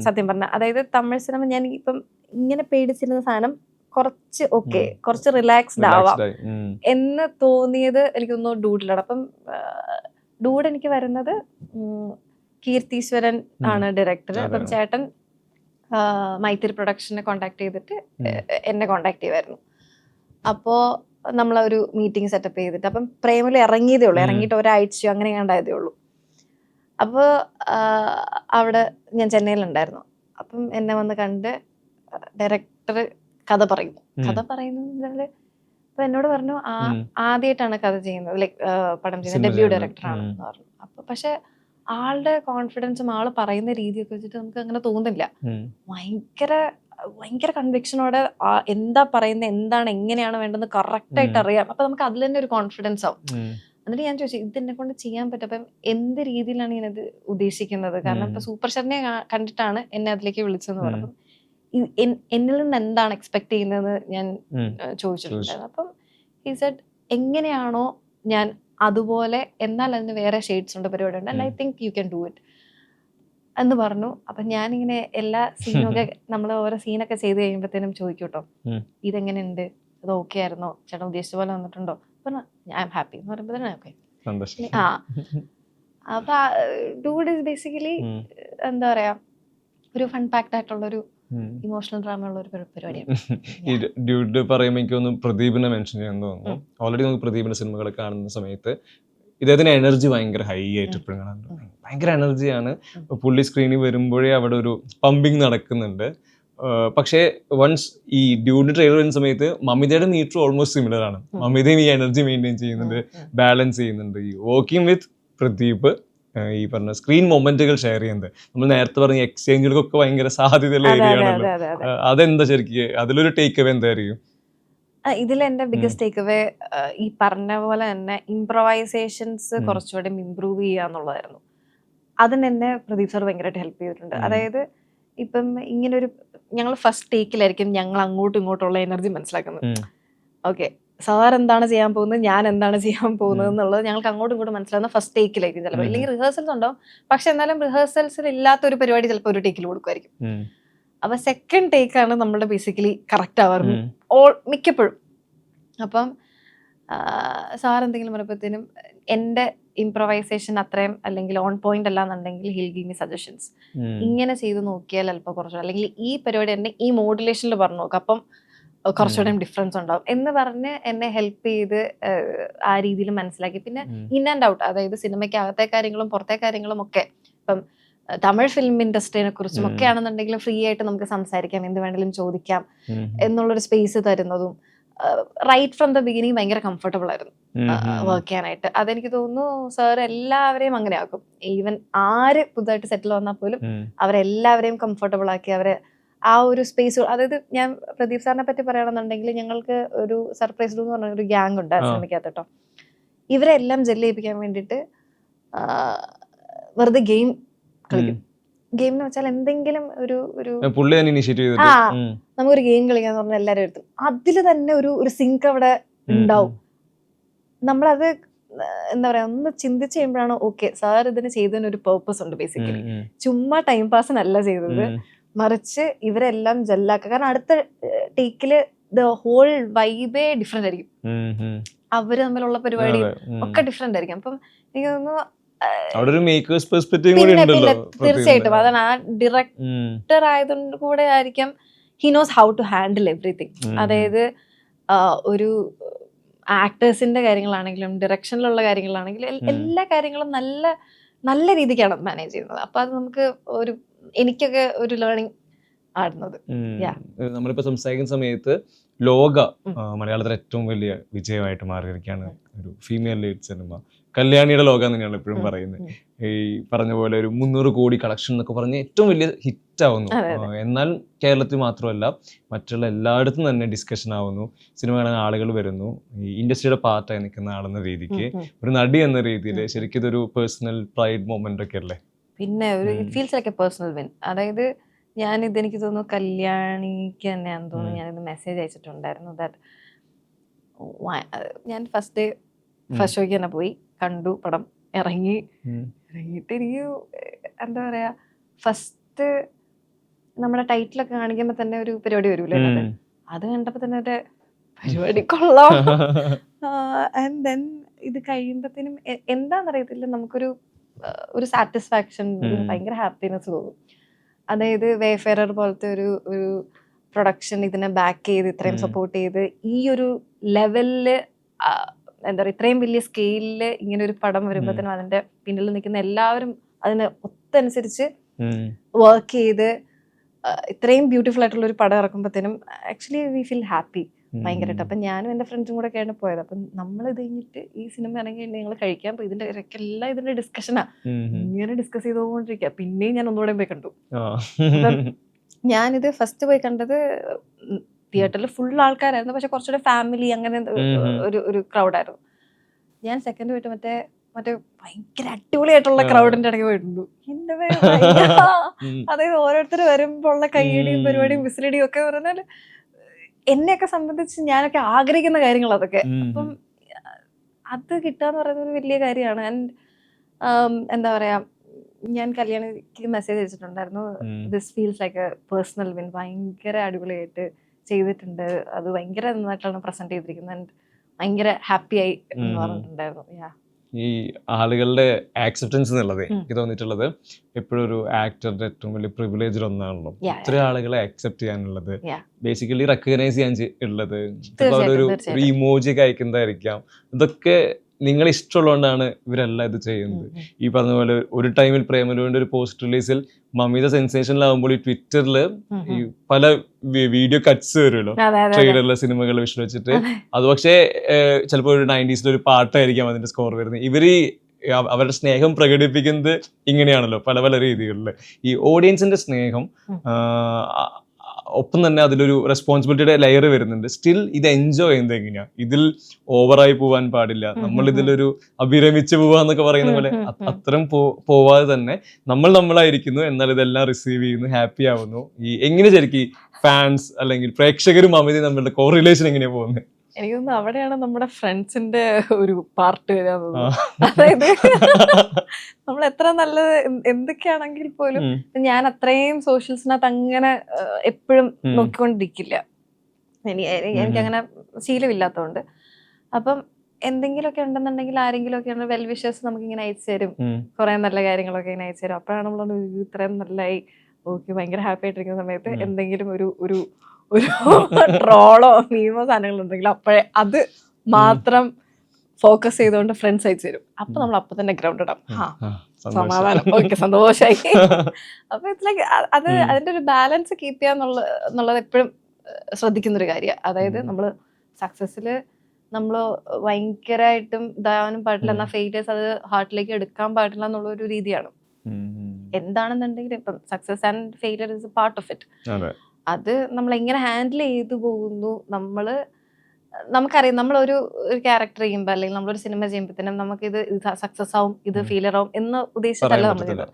സത്യം പറഞ്ഞ. അതായത് തമിഴ് സിനിമ ഞാൻ ഇപ്പം ഇങ്ങനെ പേടിച്ചിരുന്ന സാധനം കുറച്ച് റിലാക്സ്ഡ് ആവാം എന്ന് തോന്നിയത് എനിക്കൊന്നു ഡൂഡിലാണ്. അപ്പം ഡൂഡ് എനിക്ക് വരുന്നത് കീർത്തീശ്വരൻ ആണ് ഡയറക്ടർ. അപ്പം ചേട്ടൻ മൈത്തിരി പ്രൊഡക്ഷനെ കോണ്ടാക്ട് ചെയ്തിട്ട് എന്നെ കോണ്ടാക്ട് ചെയ്യുമായിരുന്നു. അപ്പോൾ നമ്മളൊരു മീറ്റിംഗ് സെറ്റപ്പ് ചെയ്തിട്ട്, അപ്പം പ്രേമലു ഇറങ്ങിയതേ ഉള്ളൂ, ഇറങ്ങിയിട്ട് ഒരാഴ്ചയോ അങ്ങനെ കണ്ടായതേ ഉള്ളൂ. അപ്പോൾ അവിടെ ഞാൻ ചെന്നൈയിലുണ്ടായിരുന്നു. അപ്പം എന്നെ വന്ന് കണ്ട് ഡയറക്ടർ കഥ പറയുന്നത് അപ്പൊ എന്നോട് പറഞ്ഞു ആദ്യമായിട്ടാണ് കഥ ചെയ്യുന്നത്, ലൈക് പടം ചെയ്യുന്നത്, ഡെബ്യൂ ഡയറക്ടറാണെന്ന് പറഞ്ഞു. അപ്പൊ പക്ഷെ ആളുടെ കോൺഫിഡൻസും ആള് പറയുന്ന രീതിയൊക്കെ വെച്ചിട്ട് നമുക്ക് അങ്ങനെ തോന്നില്ല. ഭയങ്കര കൺവിക്ഷനോടെ എന്താ പറയുന്നത്, എന്താണ്, എങ്ങനെയാണ് വേണ്ടത് കറക്റ്റ് ആയിട്ട് അറിയാം. അപ്പൊ നമുക്ക് അതിൽ തന്നെ ഒരു കോൺഫിഡൻസ് ആവും. എന്നിട്ട് ഞാൻ ചോദിച്ചു ഇതെന്നെ കൊണ്ട് ചെയ്യാൻ പറ്റും, അപ്പം എന്ത് രീതിയിലാണ് ഞാനത് ഉദ്ദേശിക്കുന്നത്? കാരണം ഇപ്പൊ സൂപ്പർ സ്റ്റാറിനെ കണ്ടിട്ടാണ് എന്നെ അതിലേക്ക് വിളിച്ചതെന്ന് പറഞ്ഞു. എന്നിൽ നിന്ന് എന്താണ് എക്സ്പെക്ട് ചെയ്യുന്നത് ഞാൻ ചോദിച്ചിട്ടുണ്ടായിരുന്നു. അപ്പം ഹി സെഡ് എങ്ങനെയാണോ ഞാൻ അതുപോലെ, എന്നാൽ അതിന് വേറെ ഷെയ്ഡ്സ് ഉണ്ട്, പരിപാടി ഉണ്ട്, and I think you can do it എന്ന് പറഞ്ഞു. അപ്പൊ ഞാനിങ്ങനെ എല്ലാ സീനൊക്കെ നമ്മൾ ഓരോ സീനൊക്കെ ചെയ്ത് കഴിയുമ്പോഴത്തേനും ചോദിക്കൂട്ടോ ഇതെങ്ങനെയുണ്ട്, അത് ഓക്കെ ആയിരുന്നോ, ചേട്ടൻ ഉദ്ദേശിച്ച പോലെ വന്നിട്ടുണ്ടോ? പറഞ്ഞു ഐ എം ഹാപ്പി എന്ന് പറയുമ്പോൾ തന്നെ ഓക്കെ. അപ്പൊ ഡൂഡ് ഇസ് ബേസിക്കലി എന്താ പറയാ, ഒരു ഫൺ പാക്ഡ് ആയിട്ടുള്ള ഒരു ഇമോഷണൽ ഡ്രാമ ഉള്ള ഒരു പരിപാടിയാണ്. ഈ ഡ്യൂഡ് പറയുമ്പോൾ എനിക്കൊന്ന് പ്രദീപിനെ മെൻഷൻ ചെയ്യാൻ തോന്നുന്നു. ഓൾറെഡി നമുക്ക് പ്രദീപിന്റെ സിനിമകൾ കാണുന്ന സമയത്ത് ഇദ്ദേഹത്തിന് എനർജി ഭയങ്കര ഹൈ ആയിട്ട് ഇപ്പോഴും കാണാറുണ്ട്. ഭയങ്കര എനർജിയാണ്. പുള്ളി സ്ക്രീനിൽ വരുമ്പോഴേ അവിടെ ഒരു പമ്പിങ് നടക്കുന്നുണ്ട്. പക്ഷേ വൺസ് ഈ ഡ്യൂഡ് ട്രെയിലർ വരുന്ന സമയത്ത് മമിതയുടെ മീറ്റർ ഓൾമോസ്റ്റ് സിമിലർ ആണ്. മമിതയും ഈ എനർജി മെയിൻറ്റെയിൻ ചെയ്യുന്നുണ്ട്, ബാലൻസ് ചെയ്യുന്നുണ്ട്. ഈ വർക്കിംഗ് വിത്ത് പ്രദീപ് ഈ പറഞ്ഞ സ്ക്രീൻ മൊമെന്റുകൾ ഷെയർ ചെയ്യുന്നത്, നമ്മൾ നേരത്തെ പറഞ്ഞ എക്സ്ചേഞ്ചുകൾക്കൊക്കെ ഭയങ്കര സാധ്യതയുള്ള ഏരിയ ആണല്ലോ. അതെന്താ ശരിക്കും അതിലൊരു ടേക്ക് അവേ എന്തായിരിക്കും? ഇതിൽ എന്റെ ബിഗ്ഗസ്റ്റ് ടേക്ക് അവേ ഈ പറഞ്ഞ പോലെ തന്നെ ഇംപ്രവൈസേഷൻസ് കുറച്ചുകൂടെ ഇംപ്രൂവ് ചെയ്യുക എന്നുള്ളതായിരുന്നു. അതിന് എന്നെ പ്രദീപ് സാർ ഭയങ്കരമായിട്ട് ഹെൽപ്പ് ചെയ്തിട്ടുണ്ട്. അതായത് ഇപ്പം ഇങ്ങനൊരു ഞങ്ങൾ ഫസ്റ്റ് ടേക്കിലായിരിക്കും ഞങ്ങൾ അങ്ങോട്ടും ഇങ്ങോട്ടുള്ള എനർജി മനസ്സിലാക്കുന്നത്. ഓക്കെ, സാർ എന്താണ് ചെയ്യാൻ പോകുന്നത്, ഞാൻ എന്താണ് ചെയ്യാൻ പോകുന്നത് എന്നുള്ളത് ഞങ്ങൾക്ക് അങ്ങോട്ടും ഇങ്ങോട്ടും മനസ്സിലാകുന്ന ഫസ്റ്റ് ടേക്കിലായിരിക്കും ചിലപ്പോൾ. ഇല്ലെങ്കിൽ റിഹേഴ്സൽസ് ഉണ്ടാവും, പക്ഷെ എന്നാലും റിഹേഴ്സൽസിൽ ഇല്ലാത്തൊരു പരിപാടി ചിലപ്പോൾ ഒരു ടേക്കിൽ കൊടുക്കുമായിരിക്കും. അപ്പൊ സെക്കൻഡ് ടേക്കാണ് നമ്മളുടെ ബേസിക്കലി കറക്റ്റ് ആവാറുണ്ട് മിക്കപ്പോഴും. അപ്പം സാർ എന്തെങ്കിലും പറയുമ്പോഴത്തേനും എൻ്റെ ഇംപ്രവൈസേഷൻ അത്രയും അല്ലെങ്കിൽ ഓൺ പോയിന്റ് അല്ലാന്നുണ്ടെങ്കിൽ ഹിൽ ഗീവ് മി സജഷൻസ്. ഇങ്ങനെ ചെയ്ത് നോക്കിയാൽ അല്പം കുറച്ച്, അല്ലെങ്കിൽ ഈ പരിപാടി തന്നെ ഈ മോഡുലേഷനിൽ പറഞ്ഞു നോക്കാം, അപ്പം കുറച്ചുകൂടെ ഡിഫറൻസ് ഉണ്ടാവും എന്ന് പറഞ്ഞ് എന്നെ ഹെൽപ്പ് ചെയ്ത് ആ രീതിയിൽ മനസ്സിലാക്കി. പിന്നെ ഇൻ ആൻഡ് ഔട്ട്, അതായത് സിനിമയ്ക്ക് അകത്തെ കാര്യങ്ങളും പുറത്തെ കാര്യങ്ങളും ഒക്കെ, ഇപ്പം തമിഴ് ഫിലിം ഇൻഡസ്ട്രീനെ കുറിച്ചും ഒക്കെ ആണെന്നുണ്ടെങ്കിലും ഫ്രീ ആയിട്ട് നമുക്ക് സംസാരിക്കാം, എന്ത് വേണമെങ്കിലും ചോദിക്കാം എന്നുള്ളൊരു സ്പേസ് തരുന്നതും റൈറ്റ് ഫ്രം ദ ബിഗിനിങ് ഭയങ്കര കംഫർട്ടബിൾ ആയിരുന്നു വർക്ക് ചെയ്യാനായിട്ട്. അതെനിക്ക് തോന്നുന്നു സാർ എല്ലാവരെയും അങ്ങനെ ആക്കും. ഈവൻ ആര് പുതുതായിട്ട് സെറ്റിൽ വന്നാൽ പോലും അവരെല്ലാവരെയും കംഫർട്ടബിൾ ആക്കി അവരെ ആ ഒരു സ്പേസ്. അതായത് ഞാൻ പ്രദീപ് സാറിനെ പറ്റി പറയുകയാണെന്നുണ്ടെങ്കിൽ ഞങ്ങൾക്ക് ഒരു സർപ്രൈസ് എന്ന് പറഞ്ഞ ഒരു ഗ്യാങ് ഉണ്ട് സിനിമയ്ക്കകത്ത് കേട്ടോ. ഇവരെല്ലാം ജെല്ല് ചെയ്യിപ്പിക്കാൻ വേണ്ടിയിട്ട് വെറുതെ ഗെയിം കളിക്കും. ഗെയിം എന്ന് വെച്ചാൽ എന്തെങ്കിലും ഒരു നമുക്കൊരു ഗെയിം കളിക്കാന്ന് പറഞ്ഞാൽ എല്ലാവരും എടുത്തും അതിൽ തന്നെ ഒരു സിങ്ക് അവിടെ ഉണ്ടാവും. നമ്മളത് എന്താ പറയാ ഒന്ന് ചിന്തിച്ച് കഴിയുമ്പോഴാണ് ഓക്കെ സാർ ഇതിന് ചെയ്തതിനൊരു പേർപ്പസ് ഉണ്ട്. ബേസിക്കലി ചുമ്മാ ടൈം പാസിനല്ല ചെയ്തത്, മറിച്ച് ഇവരെല്ലാം ജെല്ലാക്കുക. കാരണം അടുത്ത ടേക്കില് ദ ഹോൾ വൈബേ ഡിഫറെന്റ് ആയിരിക്കും, അവര് തമ്മിലുള്ള പരിപാടി ഒക്കെ ഡിഫറെന്റ് ആയിരിക്കും. അപ്പം എനിക്ക് തോന്നുന്നു തീർച്ചയായിട്ടും അതാണ് ആ ഡയറക്ടർ ആയതുകൊണ്ട് കൂടെ ആയിരിക്കും he knows how to handle everything. അതായത് ഒരു ആക്ടേഴ്സിന്റെ കാര്യങ്ങളാണെങ്കിലും ഡയറക്ഷനിലുള്ള കാര്യങ്ങളാണെങ്കിലും എല്ലാ കാര്യങ്ങളും നല്ല നല്ല രീതിക്കാണ് മാനേജ് ചെയ്യുന്നത്. അപ്പൊ അത് നമുക്ക് എനിക്കൊക്കെ ഒരു ലേണിംഗ് ആടുന്നത്. നമ്മളിപ്പോ സംസാരിക്കുന്ന സമയത്ത് ലോക മലയാളത്തിലെ ഏറ്റവും വലിയ വിജയമായിട്ട് മാറിയിരിക്കുകയാണ് ഒരു ഫീമെയിൽ ലീഡ് സിനിമ കല്യാണിയുടെ ലോകം തന്നെയാണ് എപ്പോഴും പറയുന്നത്. ഈ പറഞ്ഞ പോലെ ഒരു 300 കോടി കളക്ഷൻ എന്നൊക്കെ പറഞ്ഞ് ഏറ്റവും വലിയ ഹിറ്റ് ആവുന്നു. എന്നാൽ കേരളത്തിൽ മാത്രമല്ല മറ്റുള്ള എല്ലായിടത്തും തന്നെ ഡിസ്കഷൻ ആവുന്നു, സിനിമ കാണാൻ ആളുകൾ വരുന്നു. ഈ ഇൻഡസ്ട്രിയുടെ പാർട്ടായി നിൽക്കുന്ന ആളെന്ന രീതിക്ക്, ഒരു നടി എന്ന രീതിയിൽ ശരിക്കും ഇതൊരു പേഴ്സണൽ പ്രൈഡ് മൊമെന്റ് ഒക്കെ അല്ലേ? പിന്നെ it feels like a personal win. അതായത് എനിക്ക് തോന്നുന്നു കല്യാണിക്ക് തന്നെയാണെന്ന് തോന്നുന്നു ഞാനിത് മെസ്സേജ് അയച്ചിട്ടുണ്ടായിരുന്നു. ദാറ്റ് ഞാൻ ഫസ്റ്റ് ഷോയ്ക്ക് തന്നെ പോയി കണ്ടു, പടം ഇറങ്ങിയിട്ട് എനിക്ക് എന്താ പറയാ, ഫസ്റ്റ് നമ്മുടെ ടൈറ്റിലൊക്കെ കാണിക്കുമ്പോ തന്നെ ഒരു പരിപാടി വരൂലേ, അത് കണ്ടപ്പോ തന്നെ ഒരു പരിപാടി കൊള്ളാം. ആൻഡ് ദെൻ ഇത് കഴിയുമ്പത്തേനും എന്താന്നറിയത്തില്ല, നമുക്കൊരു സാറ്റിസ്ഫാക്ഷൻ, ഭയങ്കര ഹാപ്പിനെസ് തോന്നും. അതായത് വേഫെയറർ പോലത്തെ ഒരു പ്രൊഡക്ഷൻ ഇതിനെ ബാക്ക് ചെയ്ത് ഇത്രയും സപ്പോർട്ട് ചെയ്ത് ഈ ഒരു ലെവലില് എന്താ പറയുക ഇത്രയും വലിയ സ്കെയിലില് ഇങ്ങനെ ഒരു പടം വരുമ്പോഴത്തേനും അതിന്റെ പിന്നിൽ നിൽക്കുന്ന എല്ലാവരും അതിന് ഒത്തനുസരിച്ച് വർക്ക് ചെയ്ത് ഇത്രയും ബ്യൂട്ടിഫുൾ ആയിട്ടുള്ള ഒരു പടം ഇറക്കുമ്പോഴത്തേനും ആക്ച്വലി വി ഫീൽ ഹാപ്പി ഭയങ്കരമായിട്ട്. അപ്പം ഞാനും എൻ്റെ ഫ്രണ്ട്സും കൂടെ ഒക്കെയാണ് പോയത്. അപ്പം നമ്മളിത് കഴിഞ്ഞിട്ട് ഈ സിനിമ ഇറങ്ങി ഞങ്ങൾ കഴിക്കാൻ പോയി, ഇതിന്റെ ഇടയ്ക്കെല്ലാം ഇതിന്റെ ഡിസ്കഷനാ, ഇങ്ങനെ ഡിസ്കസ് ചെയ്തുകൊണ്ടിരിക്കുക. പിന്നെയും ഞാൻ ഒന്നുകൂടെ പോയി കണ്ടു. ഞാനിത് ഫസ്റ്റ് പോയി കണ്ടത് തിയേറ്ററിൽ ഫുൾ ആൾക്കാരായിരുന്നു, പക്ഷെ കുറച്ചുകൂടെ ഫാമിലി അങ്ങനെ ഒരു ക്രൗഡായിരുന്നു. ഞാൻ സെക്കൻഡ് പോയിട്ട് മറ്റേ ഭയങ്കര അടിപൊളിയായിട്ടുള്ള ക്രൗഡിന്റെ ഇടയ്ക്ക് പോയിട്ടുണ്ട്. അതായത് ഓരോരുത്തർ വരുമ്പോൾ ഉള്ള കയ്യടിയും പരിപാടിയും വിസിലടിയും ഒക്കെ പറഞ്ഞാൽ എന്നെയൊക്കെ സംബന്ധിച്ച് ഞാനൊക്കെ ആഗ്രഹിക്കുന്ന കാര്യങ്ങൾ അതൊക്കെ. അപ്പം അത് കിട്ടാന്ന് പറയുന്നത് ഒരു വലിയ കാര്യമാണ്. ആൻഡ് എന്താ പറയാ, ഞാൻ കല്യാണിക്ക് മെസ്സേജ് അയച്ചിട്ടുണ്ടായിരുന്നു, this feels like a personal win, ഭയങ്കര അടിപൊളിയായിട്ട് ചെയ്തിട്ടുണ്ട്, അത് ഭയങ്കര നന്നായിട്ടാണ് പ്രസന്റ് ചെയ്തിരിക്കുന്നത്, ആൻഡ് ഭയങ്കര ഹാപ്പി ആയി എന്ന് പറഞ്ഞിട്ടുണ്ടായിരുന്നു. ഈ ആളുകളുടെ ആക്സെപ്റ്റൻസ് എന്നുള്ളത് എനിക്ക് തോന്നിയിട്ടുള്ളത് എപ്പോഴും ഒരു ആക്ടറുടെ ഏറ്റവും വലിയ പ്രിവിലേജ് ഒന്നാണല്ലോ, ഇത്ര ആളുകളെ അക്സെപ്റ്റ് ചെയ്യാനുള്ളത്, ബേസിക്കലി റെക്കഗ്നൈസ് ചെയ്യാൻ ഉള്ളത്, ഒരു ഇമോജി ഒക്കെ അയക്കുന്നതായിരിക്കാം. ഇതൊക്കെ നിങ്ങൾ ഇഷ്ടമുള്ളതുകൊണ്ടാണ് ഇവരെല്ലാം ഇത് ചെയ്യുന്നത്. ഈ പറഞ്ഞ പോലെ ഒരു ടൈമിൽ പ്രേമലുവിന്റെ ഒരു പോസ്റ്റ് റിലീസിൽ മമിത സെൻസേഷനിലാവുമ്പോൾ ഈ ട്വിറ്ററിൽ ഈ പല വീഡിയോ കട്ട്സ് വരുമല്ലോ ട്രെയിലറിലെ സിനിമകൾ വിഷ്വൽ വെച്ചിട്ട്, അത് പക്ഷേ ചിലപ്പോൾ ഒരു 90s ഒരു പാട്ടായിരിക്കാം അതിന്റെ സ്കോർ വരുന്നത്. ഇവര് അവരുടെ സ്നേഹം പ്രകടിപ്പിക്കുന്നത് ഇങ്ങനെയാണല്ലോ പല പല രീതികളിൽ. ഈ ഓഡിയൻസിന്റെ സ്നേഹം ഒപ്പം തന്നെ അതിലൊരു റെസ്പോൺസിബിലിറ്റിയുടെ ലെയർ വരുന്നുണ്ട്. സ്റ്റിൽ ഇത് എൻജോയ് ചെയ്യുന്നത് എങ്ങനെയാ, ഇതിൽ ഓവറായി പോവാൻ പാടില്ല, നമ്മൾ ഇതിലൊരു അഭിരമിച്ച് പോവാന്നൊക്കെ പറയുന്ന പോലെ അത്തരം പോവാതെ തന്നെ നമ്മളായിരിക്കുന്നു, എന്നാൽ ഇതെല്ലാം റിസീവ് ചെയ്യുന്നു, ഹാപ്പി ആവുന്നു. ഈ എങ്ങനെ ശരിക്കും ഫാൻസ് അല്ലെങ്കിൽ പ്രേക്ഷകരും അമിതയും തമ്മിലുള്ള കോറിലേഷൻ എങ്ങനെയാ പോകുന്നത്? എനിക്ക് തോന്നുന്നു അവിടെയാണ് നമ്മുടെ ഫ്രണ്ട്സിന്റെ ഒരു പാർട്ട് വരാൻ. അതായത് നമ്മൾ എത്ര നല്ലത് എന്തൊക്കെയാണെങ്കിൽ പോലും ഞാൻ അത്രയും സോഷ്യൽസിനകത്ത് അങ്ങനെ എപ്പോഴും നോക്കിക്കൊണ്ടിരിക്കില്ല, എനിക്കങ്ങനെ ശീലമില്ലാത്തതുകൊണ്ട്. അപ്പം എന്തെങ്കിലുമൊക്കെ ഉണ്ടെന്നുണ്ടെങ്കിൽ ആരെങ്കിലും ഒക്കെ വെൽ വിഷേഴ്സ് നമുക്കിങ്ങനെ അയച്ചു തരും, കുറെ നല്ല കാര്യങ്ങളൊക്കെ ഇങ്ങനെ അയച്ചു തരും. അപ്പോഴാണ് നമ്മൾ ഇത്രയും നല്ലതായി ഓക്കെ ഭയങ്കര ഹാപ്പി ആയിട്ടിരിക്കുന്ന സമയത്ത് എന്തെങ്കിലും ഒരു ഒരു ട്രോളോ മീമോ സാധനങ്ങളുണ്ടെങ്കിൽ അപ്പോഴേ അത് മാത്രം ഫോക്കസ് ചെയ്തുകൊണ്ട് ഫ്രണ്ട്സ് അയച്ചു തരും. അപ്പൊ നമ്മൾ അപ്പൊ തന്നെ ഗ്രൗണ്ട് ഇടാം. സമാധാനം, ഓക്കെ, സന്തോഷമായി. അപ്പൊ ഇറ്റ്സ് ലൈക്ക് അത് അതിന്റെ ഒരു ബാലൻസ് കീപ്പ് ചെയ്യാന്നുള്ളത് എപ്പോഴും ശ്രദ്ധിക്കുന്നൊരു കാര്യമാണ്. അതായത് നമ്മള് സക്സസ്സില് നമ്മള് ഭയങ്കരമായിട്ടും ഇതാവാനും പാടില്ല, എന്നാൽ ഫെയിലിയേഴ്സ് അത് ഹാർട്ടിലേക്ക് എടുക്കാൻ പാടില്ല എന്നുള്ള ഒരു രീതിയാണ്. എന്താണെന്നുണ്ടെങ്കിൽ ഇപ്പം success and failure is A part of it. അത് നമ്മൾ എങ്ങനെ ഹാൻഡിൽ ചെയ്തു പോകുന്നു. നമുക്കറിയാം നമ്മളൊരു ക്യാരക്ടർ ചെയ്യുമ്പോൾ അല്ലെങ്കിൽ നമ്മളൊരു സിനിമ ചെയ്യുമ്പോഴത്തേനും നമുക്ക് ഇത് സക്സസ് ആവും, ഇത് ഫെയിലിയർ ആവും എന്ന് ഉദ്ദേശിച്ചിട്ടല്ല നമ്മൾ ചെയ്യുന്നത്.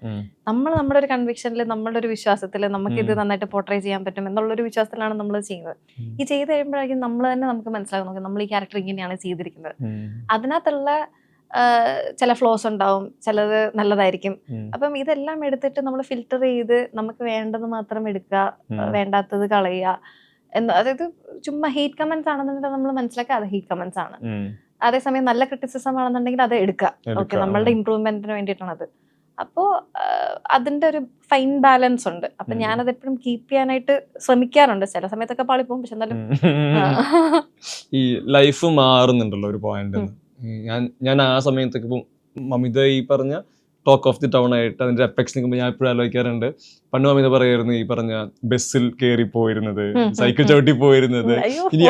നമ്മുടെ ഒരു കൺവിക്ഷനിൽ, നമ്മുടെ ഒരു വിശ്വാസത്തിൽ നമുക്ക് ഇത് നന്നായിട്ട് പോർട്രേ ചെയ്യാൻ പറ്റും എന്നുള്ളൊരു വിശ്വാസത്തിലാണ് നമ്മൾ ചെയ്യുന്നത്. ഈ ചെയ്ത് കഴിയുമ്പോഴായിരിക്കും നമ്മൾ തന്നെ നമുക്ക് മനസ്സിലാകും നമ്മൾ ഈ ക്യാരക്ടർ ഇങ്ങനെയാണ് ചെയ്തിരിക്കുന്നത്. അതിനകത്തുള്ള ചില ഫ്ലോസ് ഉണ്ടാവും, ചിലത് നല്ലതായിരിക്കും. അപ്പം ഇതെല്ലാം എടുത്തിട്ട് നമ്മൾ ഫിൽറ്റർ ചെയ്ത് നമുക്ക് വേണ്ടത് മാത്രം എടുക്കുക, വേണ്ടാത്തത് കളയുക. അതായത് ചുമ്മാ ഹെയ്റ്റ് കമന്റ്സ് ആണെന്നുണ്ടെങ്കിൽ നമ്മൾ മനസ്സിലാക്കുക അത് ഹെയ്റ്റ് കമന്റ്സ് ആണ്. അതേസമയം നല്ല ക്രിറ്റിസിസം ആണെന്നുണ്ടെങ്കിൽ അത് എടുക്കുക, ഓക്കെ, നമ്മളുടെ ഇമ്പ്രൂവ്മെന്റിന് വേണ്ടിയിട്ടാണത്. അപ്പോൾ അതിന്റെ ഒരു ഫൈൻ ബാലൻസ് ഉണ്ട്. അപ്പൊ ഞാനത് എപ്പോഴും കീപ്പ് ചെയ്യാനായിട്ട് ശ്രമിക്കാറുണ്ട്. ചില സമയത്തൊക്കെ പാളിപ്പോകും, പക്ഷെ എന്തായാലും ഈ ലൈഫ് മാറുന്നുണ്ടല്ലോ ഒരു പോയിന്റ്. ഞാൻ ആ സമയത്തൊക്കെ ഇപ്പം മമിത ഈ പറഞ്ഞ ടോക്ക് ഓഫ് ദി ടൗൺ ആയിട്ട് അതിന്റെ എഫക്ട്സ് നിൽക്കുമ്പോൾ ഞാൻ എപ്പോഴും ആലോചിക്കാറുണ്ട്. പണ്ട് മമിത പറയായിരുന്നു ഈ പറഞ്ഞ ബസ്സിൽ കയറി പോയിരുന്നത്, സൈക്കിൾ ചവിട്ടി പോയിരുന്നത്, ഇനി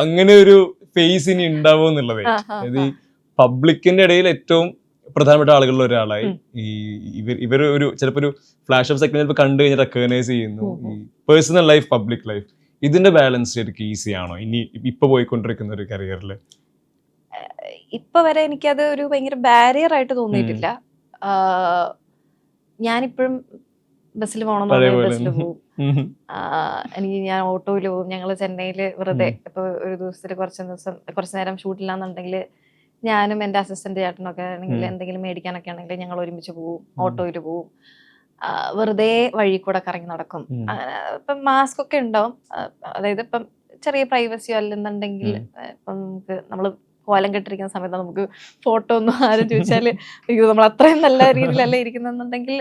അങ്ങനെ ഒരു ഫേസ് ഇനി ഉണ്ടാവും എന്നുള്ളത്. അതായത് ഈ പബ്ലിക്കിന്റെ ഇടയിൽ ഏറ്റവും പ്രധാനപ്പെട്ട ആളുകളിൽ ഒരാളായി ഇവർ ഒരു ചിലപ്പോൾ ഒരു ഫ്ലാഷ് ഓഫ് സെക്കൻഡ് ചിലപ്പോൾ കണ്ടു കഴിഞ്ഞാൽ റെക്കഗ്നൈസ് ചെയ്യുന്നു. ഈ പേഴ്സണൽ ലൈഫ്, പബ്ലിക് ലൈഫ്, ഇതിന്റെ ബാലൻസ് ശരിക്കും ഈസി ആണോ ഇനി ഇപ്പൊ പോയിക്കൊണ്ടിരിക്കുന്ന ഒരു കരിയറിൽ? ഇപ്പൊ വരെ എനിക്കത് ഒരു ഭയങ്കര ബാരിയർ ആയിട്ട് തോന്നിയിട്ടില്ല. ഞാനിപ്പോഴും ബസ്സിൽ പോകണമെന്നുണ്ടെങ്കിൽ ബസ്സിൽ പോകും. ഞാൻ ഓട്ടോയിൽ പോകും. ഞങ്ങൾ ചെന്നൈയില് വെറുതെ ഇപ്പൊ ഒരു ദിവസത്തിൽ കുറച്ച് നേരം ഷൂട്ടില്ലാന്നുണ്ടെങ്കിൽ ഞാനും എൻ്റെ അസിസ്റ്റന്റ് ചേട്ടനൊക്കെ ആണെങ്കിൽ എന്തെങ്കിലും മേടിക്കാനൊക്കെ ആണെങ്കിൽ ഞങ്ങൾ ഒരുമിച്ച് പോവും, ഓട്ടോയിൽ പോവും. വെറുതെ വഴി കൂടെ കറങ്ങി നടക്കും. അങ്ങനെ ഇപ്പം മാസ്ക് ഒക്കെ ഉണ്ടാവും. അതായത് ഇപ്പം ചെറിയ പ്രൈവസിയോ അല്ലെന്നുണ്ടെങ്കിൽ ഇപ്പം നമ്മൾ കോലം കെട്ടിരിക്കുന്ന സമയത്ത് നമുക്ക് ഫോട്ടോ ഒന്നും ആരും ചോദിച്ചാല് അയ്യോ നമ്മൾ അത്രയും നല്ല രീതിയിലല്ല ഇരിക്കുന്നുണ്ടെങ്കിൽ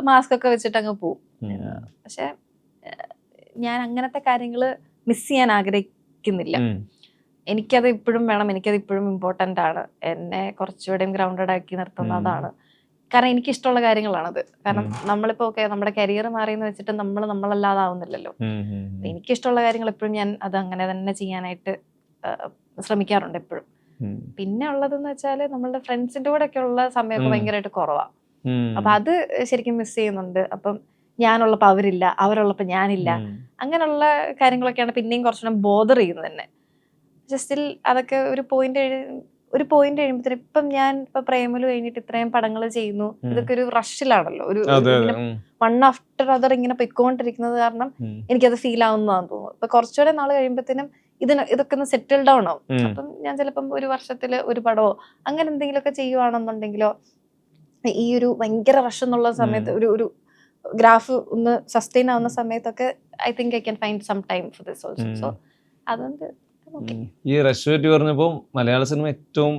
മാസ്ക് ഒക്കെ വെച്ചിട്ട് അങ്ങ് പോവും. പക്ഷെ ഞാൻ അങ്ങനത്തെ കാര്യങ്ങള് മിസ് ചെയ്യാൻ ആഗ്രഹിക്കുന്നില്ല. എനിക്കത് ഇപ്പോഴും വേണം, എനിക്കത് ഇപ്പോഴും ഇമ്പോർട്ടൻ്റ് ആണ്. എന്നെ കുറച്ചുകൂടെയും ഗ്രൗണ്ടഡ് ആക്കി നിർത്തുന്നതാണ്. കാരണം എനിക്കിഷ്ടമുള്ള കാര്യങ്ങളാണത്. കാരണം നമ്മളിപ്പോ ഓക്കെ നമ്മുടെ കരിയർ മാറിയെന്ന് വെച്ചിട്ട് നമ്മളല്ലാതാവുന്നില്ലല്ലോ. എനിക്കിഷ്ടമുള്ള കാര്യങ്ങൾ എപ്പോഴും ഞാൻ അത് അങ്ങനെ തന്നെ ചെയ്യാനായിട്ട് ശ്രമിക്കാറുണ്ട് എപ്പോഴും. പിന്നെ ഉള്ളതെന്ന് വെച്ചാല് നമ്മളുടെ ഫ്രണ്ട്സിന്റെ കൂടെ ഒക്കെ ഉള്ള സമയമൊക്കെ ഭയങ്കരമായിട്ട് കുറവാണ്. അപ്പൊ അത് ശരിക്കും മിസ് ചെയ്യുന്നുണ്ട്. അപ്പം ഞാനുള്ളപ്പോ അവരില്ല, അവരുള്ളപ്പോ ഞാനില്ല, അങ്ങനെയുള്ള കാര്യങ്ങളൊക്കെയാണ് പിന്നെയും കുറച്ചുകൂടെ ബോദർ ചെയ്യുന്നത് തന്നെ. ജസ്റ്റിൽ അതൊക്കെ ഒരു പോയിന്റ് കഴിയുമ്പോഴത്തേനും ഇപ്പം ഞാൻ ഇപ്പൊ പ്രേമലു കഴിഞ്ഞിട്ട് ഇത്രയും പടങ്ങൾ ചെയ്യുന്നു. ഇതൊക്കെ ഒരു റഷിലാണല്ലോ, ഒരു വൺ ആഫ്റ്റർ അതർ ഇങ്ങനെ പൊയ്ക്കൊണ്ടിരിക്കുന്നത് കാരണം എനിക്കത് ഫീൽ ആവുന്നതാന്ന് തോന്നുന്നു. ഇപ്പൊ കുറച്ചുകൂടെ നാൾ കഴിയുമ്പോഴത്തേനും ഇതൊക്കെ ഒന്ന് സെറ്റിൽ ഡൗൺ ആവും. അപ്പം ഞാൻ ചിലപ്പം ഒരു വർഷത്തില് ഒരു പടമോ അങ്ങനെ എന്തെങ്കിലുമൊക്കെ ചെയ്യുവാണെന്നുണ്ടെങ്കിലോ ഈ ഒരു ഭയങ്കര റഷ് എന്നുള്ള സമയത്ത് ഒരു ഗ്രാഫ് ഒന്ന് സസ്റ്റെയിൻ ആവുന്ന സമയത്തൊക്കെ I think I can find some time for this also. So അതുകൊണ്ട് ഈ റഷ് പറ്റി പറഞ്ഞപ്പോൾ മലയാള സിനിമ ഏറ്റവും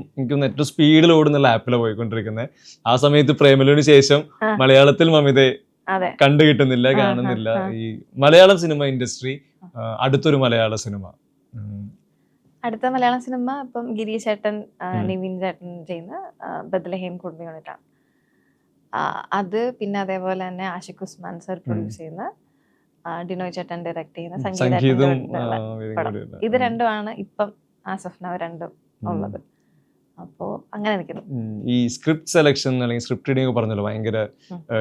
സ്പീഡിൽ ഓടുന്ന ലാപ്പിലാണ് പോയിക്കൊണ്ടിരിക്കുന്നത്. ആ സമയത്ത് പ്രേമലുവിന് ശേഷം മലയാളത്തിൽ മമിതയെ കണ്ടു കിട്ടുന്നില്ല, കാണുന്നില്ല. ഈ മലയാളം സിനിമ ഇൻഡസ്ട്രി അടുത്ത മലയാള സിനിമ ഇപ്പം ഗിരീഷ് ചേട്ടൻ, നിവിൻ ചേട്ടൻ ചെയ്യുന്ന ബദ്ലഹേം കുടുംബ യൂണിറ്റാണ്. അത് പിന്നെ അതേപോലെ തന്നെ ആഷിഖ് ഉസ്മാൻ സർ പ്രൊഡ്യൂസ് ചെയ്യുന്ന, ഡിനോയ് ചേട്ടൻ ഡയറക്ട് ചെയ്യുന്ന സംഗീതം. ഇത് രണ്ടുമാണ് ഇപ്പം ആസ് ഓഫ് നൗ രണ്ടും ഉള്ളത്. അപ്പോ അങ്ങനെ നിൽക്കുന്നു. ഈ സ്ക്രിപ്റ്റ് സെലക്ഷൻ അല്ലെങ്കിൽ സ്ക്രിപ്റ്റ് റീഡിംഗ് പറഞ്ഞല്ലോ, ഭയങ്കര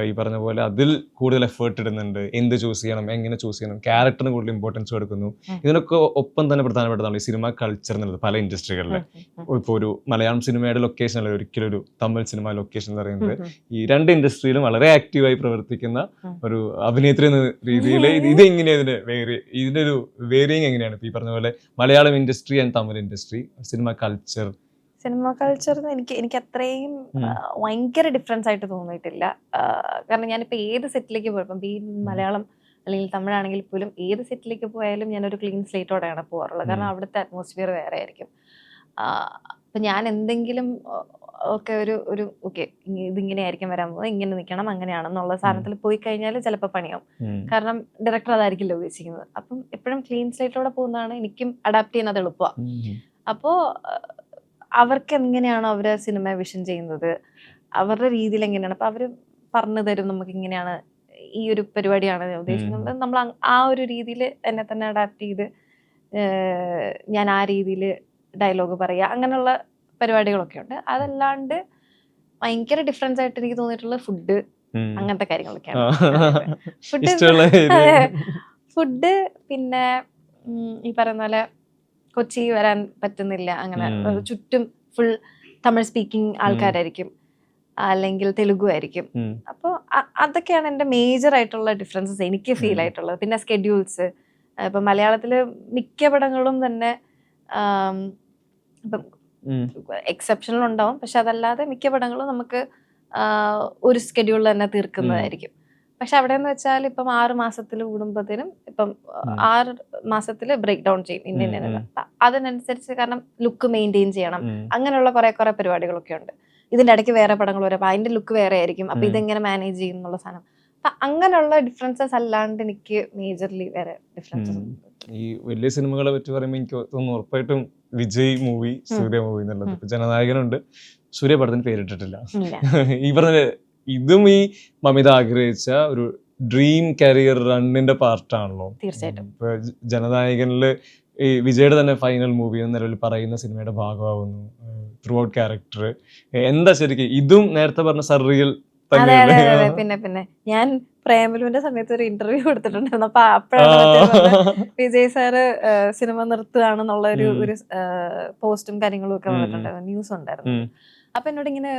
ഈ പറഞ്ഞ പോലെ അതിൽ കൂടുതൽ എഫേർട്ട് ഇടുന്നുണ്ട്. എന്ത് ചൂസ് ചെയ്യണം, എങ്ങനെ ചൂസ് ചെയ്യണം, ക്യാരക്ടറിന് കൂടുതൽ ഇമ്പോർട്ടൻസ് കൊടുക്കുന്നു. ഇതിനൊക്കെ ഒപ്പം തന്നെ പ്രധാനപ്പെട്ടതാണ് ഈ സിനിമ കൾച്ചർ എന്നുള്ളത് പല ഇൻഡസ്ട്രികളിലെ. ഇപ്പോൾ ഒരു മലയാളം സിനിമയുടെ ലൊക്കേഷൻ അല്ല ഒരിക്കലും ഒരു തമിഴ് സിനിമ ലൊക്കേഷൻ എന്ന് പറയുന്നത്. ഈ രണ്ട് ഇൻഡസ്ട്രിയിലും വളരെ ആക്റ്റീവായി പ്രവർത്തിക്കുന്ന ഒരു അഭിനേത്രി എന്ന രീതിയിൽ ഇതെങ്ങനെയാണ് ഇതിന്റെ ഒരു വേരിയിങ് എങ്ങനെയാണ് ഈ പറഞ്ഞ പോലെ Malayalam industry and Tamil industry cinema culture എനിക്ക് അത്രയും ഭയങ്കര ഡിഫറൻസ് ആയിട്ട് തോന്നിയിട്ടില്ല. കാരണം ഞാനിപ്പോ ഏത് സെറ്റിലേക്ക് പോയപ്പോൾ ഈ മലയാളം അല്ലെങ്കിൽ തമിഴാണെങ്കിൽ പോലും ഏത് സെറ്റിലേക്ക് പോയാലും ഞാനൊരു ക്ലീൻ സ്ലേറ്റോടെയാണ് പോകാറുള്ളത്. കാരണം അവിടുത്തെ അറ്റ്മോസ്ഫിയർ വേറെ ആയിരിക്കും. അപ്പൊ ഞാൻ എന്തെങ്കിലും ഒക്കെ ഒരു ഓക്കെ ഇതിങ്ങനെ ആയിരിക്കും വരാൻ പോകുന്നത്, ഇങ്ങനെ നിൽക്കണം അങ്ങനെയാണെന്നുള്ള സാധനത്തിൽ പോയി കഴിഞ്ഞാൽ ചിലപ്പോൾ പണിയാവും. കാരണം ഡയറക്ടർ അതായിരിക്കില്ല ഉദ്ദേശിക്കുന്നത്. അപ്പം എപ്പോഴും ക്ലീൻ സ്ലേറ്റിലൂടെ പോകുന്നതാണ് എനിക്കും അഡാപ്റ്റ് ചെയ്യുന്നത് എളുപ്പമാണ്. അപ്പോൾ അവർക്ക് എങ്ങനെയാണോ അവര് സിനിമ വിഷൻ ചെയ്യുന്നത്, അവരുടെ രീതിയിൽ എങ്ങനെയാണ്, അപ്പൊ അവര് പറഞ്ഞു തരും നമുക്ക് ഇങ്ങനെയാണ്, ഈ ഒരു പരിപാടിയാണ് ഉദ്ദേശിക്കുന്നത്. നമ്മൾ ആ ഒരു രീതിയിൽ എന്നെ തന്നെ അഡാപ്റ്റ് ചെയ്ത് ഞാൻ ആ രീതിയിൽ ഡയലോഗ് പറയുക, അങ്ങനെയുള്ള പരിപാടികളൊക്കെ ഉണ്ട്. അതല്ലാണ്ട് ഭയങ്കര ഡിഫറൻസ് ആയിട്ട് എനിക്ക് തോന്നിയിട്ടുള്ള ഫുഡ്, അങ്ങനത്തെ കാര്യങ്ങളൊക്കെയാണ്. ഫുഡ് പിന്നെ ഈ പറയുന്ന പോലെ കൊച്ചി വരാൻ പറ്റുന്നില്ല, അങ്ങനെ ചുറ്റും ഫുൾ തമിഴ് സ്പീക്കിംഗ് ആൾക്കാരായിരിക്കും, അല്ലെങ്കിൽ തെലുഗു ആയിരിക്കും. അപ്പോൾ അതൊക്കെയാണ് എൻ്റെ മേജർ ആയിട്ടുള്ള ഡിഫറൻസസ് എനിക്ക് ഫീൽ ആയിട്ടുള്ളത്. പിന്നെ സ്കെഡ്യൂൾസ്, ഇപ്പം മലയാളത്തില് മിക്ക പടങ്ങളും തന്നെ ഇപ്പം എക്സെപ്ഷണൽ ഉണ്ടാവും, പക്ഷെ അതല്ലാതെ മിക്ക പടങ്ങളും നമുക്ക് ഒരു സ്കെഡ്യൂളിൽ തന്നെ തീർക്കുന്നതായിരിക്കും. പക്ഷെ അവിടെ എന്ന് വെച്ചാൽ ഇപ്പം 6 മാസത്തിൽ കൂടുമ്പോഴത്തേനും ഇപ്പം 6 മാസത്തിൽ ബ്രേക്ക് ഡൗൺ ചെയ്യും ഇന്ത്യൻ. അതിനനുസരിച്ച്, കാരണം ലുക്ക് മെയിൻറ്റെയിൻ ചെയ്യണം, അങ്ങനെയുള്ള കുറെ പരിപാടികളൊക്കെ ഉണ്ട്. ഇതിന്റെ ഇടയ്ക്ക് വേറെ പടങ്ങൾ വരും, അപ്പൊ അതിന്റെ ലുക്ക് വേറെ ആയിരിക്കും. അപ്പൊ ഇതെങ്ങനെ മാനേജ് ചെയ്യും എന്നുള്ള സാധനം. അപ്പൊ അങ്ങനെയുള്ള ഡിഫറൻസസ് അല്ലാണ്ട് എനിക്ക് മേജർലി വേറെ ഡിഫറൻസസ്. ഈ വലിയ സിനിമകളെ പറ്റി പറയുമ്പോൾ എനിക്ക് തോന്നുന്നു ഉറപ്പായിട്ടും വിജയ് മൂവി, സൂര്യ മൂവി എന്നുള്ളത്. ഇപ്പൊ ജനനായകനുണ്ട്, സൂര്യ പടത്തിന് പേരിട്ടിട്ടില്ല. ഈ പറഞ്ഞ ഇതും ഈ മമിത ആഗ്രഹിച്ച ഒരു ഡ്രീം കരിയർ റണ്ണിന്റെ പാർട്ടാണല്ലോ. തീർച്ചയായിട്ടും. ഇപ്പൊ ജനനായകനില് ഈ വിജയുടെ തന്നെ ഫൈനൽ മൂവി എന്ന നിലവിൽ പറയുന്ന സിനിമയുടെ ഭാഗമാവുന്നു, ത്രൂ ഔട്ട് ക്യാരക്ടർ. എന്താ ശരിക്കും ഇതും നേരത്തെ പറഞ്ഞ സർറിയൽ തന്നെയല്ലേ? പിന്നെ ഞാൻ പ്രേമലുവിന്റെ സമയത്ത് ഒരു ഇന്റർവ്യൂ കൊടുത്തിട്ടുണ്ടായിരുന്നു. അപ്പൊ അപ്പോഴാണ് വിജയ് സാറ് സിനിമ നിർത്തുകയാണെന്നുള്ള ഒരു പോസ്റ്റും കാര്യങ്ങളും ഒക്കെ വന്നിട്ടുണ്ടായിരുന്നു, ന്യൂസ് ഉണ്ടായിരുന്നു. അപ്പൊ എന്നോട് ഇങ്ങനെ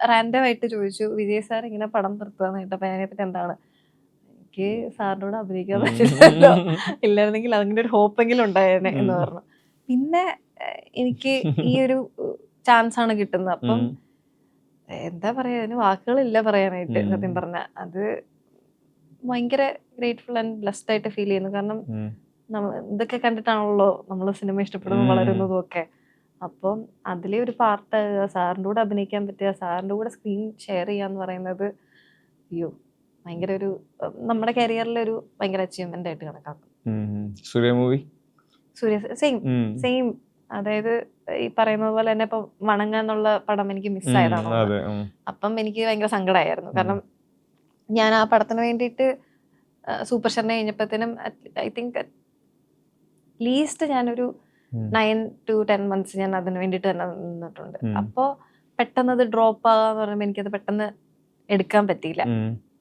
റാൻഡം ആയിട്ട് ചോദിച്ചു, വിജയ് സാർ ഇങ്ങനെ പടം നിർത്തുകയെന്ന് കേട്ടപ്പോ അതിനെപ്പറ്റി എന്താണ്, എനിക്ക് സാറിനോട് അഭിനയിക്കാൻ പറ്റില്ലല്ലോ, ഇല്ലായിരുന്നെങ്കിൽ അങ്ങനെ ഒരു ഹോപ്പെങ്കിലും ഉണ്ടായേനെ എന്ന് പറഞ്ഞു. പിന്നെ എനിക്ക് ഈ ഒരു ചാൻസ് ആണ് കിട്ടുന്നത്. അപ്പം എന്താ പറയാ, അതിന് വാക്കുകളില്ല പറയാനായിട്ട്. സത്യം പറഞ്ഞ അത് ഭയങ്കര ഗ്രേറ്റ്ഫുൾ ആൻഡ് ബ്ലെസ്ഡ് ആയിട്ട് ഫീൽ ചെയ്യുന്നു. കാരണം ഇതൊക്കെ കണ്ടിട്ടാണല്ലോ നമ്മൾ സിനിമ ഇഷ്ടപ്പെടുന്നതും വളരുന്നതും ഒക്കെ. അപ്പം അതിലെ ഒരു പാർട്ട് സാറിൻ്റെ കൂടെ അഭിനയിക്കാൻ പറ്റുക, സാറിൻ്റെ കൂടെ സ്ക്രീൻ ഷെയർ ചെയ്യാന്ന് പറയുന്നത് അയ്യോ ഭയങ്കര ഒരു നമ്മുടെ കരിയറിലൊരു ഭയങ്കര അച്ചീവ്മെന്റ് ആയിട്ട് കണക്കാക്കും. സൂര്യ മൂവി സെയിം അതായത് ഈ പറയുന്നത് പോലെ തന്നെ ഇപ്പൊ വണങ്ങാന്നുള്ള പടം എനിക്ക് മിസ്സായതാണ്. അപ്പം എനിക്ക് ഭയങ്കര സങ്കടമായിരുന്നു. കാരണം ഞാൻ ആ പടത്തിന് വേണ്ടിയിട്ട് സൂപ്പർ ഷെറിനെ കഴിഞ്ഞപ്പോഴത്തേനും ഐ തിങ്ക് ലീസ്റ്റ് ഞാനൊരു 9 to 10 months ഞാൻ അതിന് വേണ്ടിയിട്ട് തന്നെ നിന്നിട്ടുണ്ട്. അപ്പോൾ പെട്ടെന്ന് അത് ഡ്രോപ്പ് ആകാന്ന് പറയുമ്പോൾ എനിക്കത് പെട്ടെന്ന് എടുക്കാൻ പറ്റിയില്ല.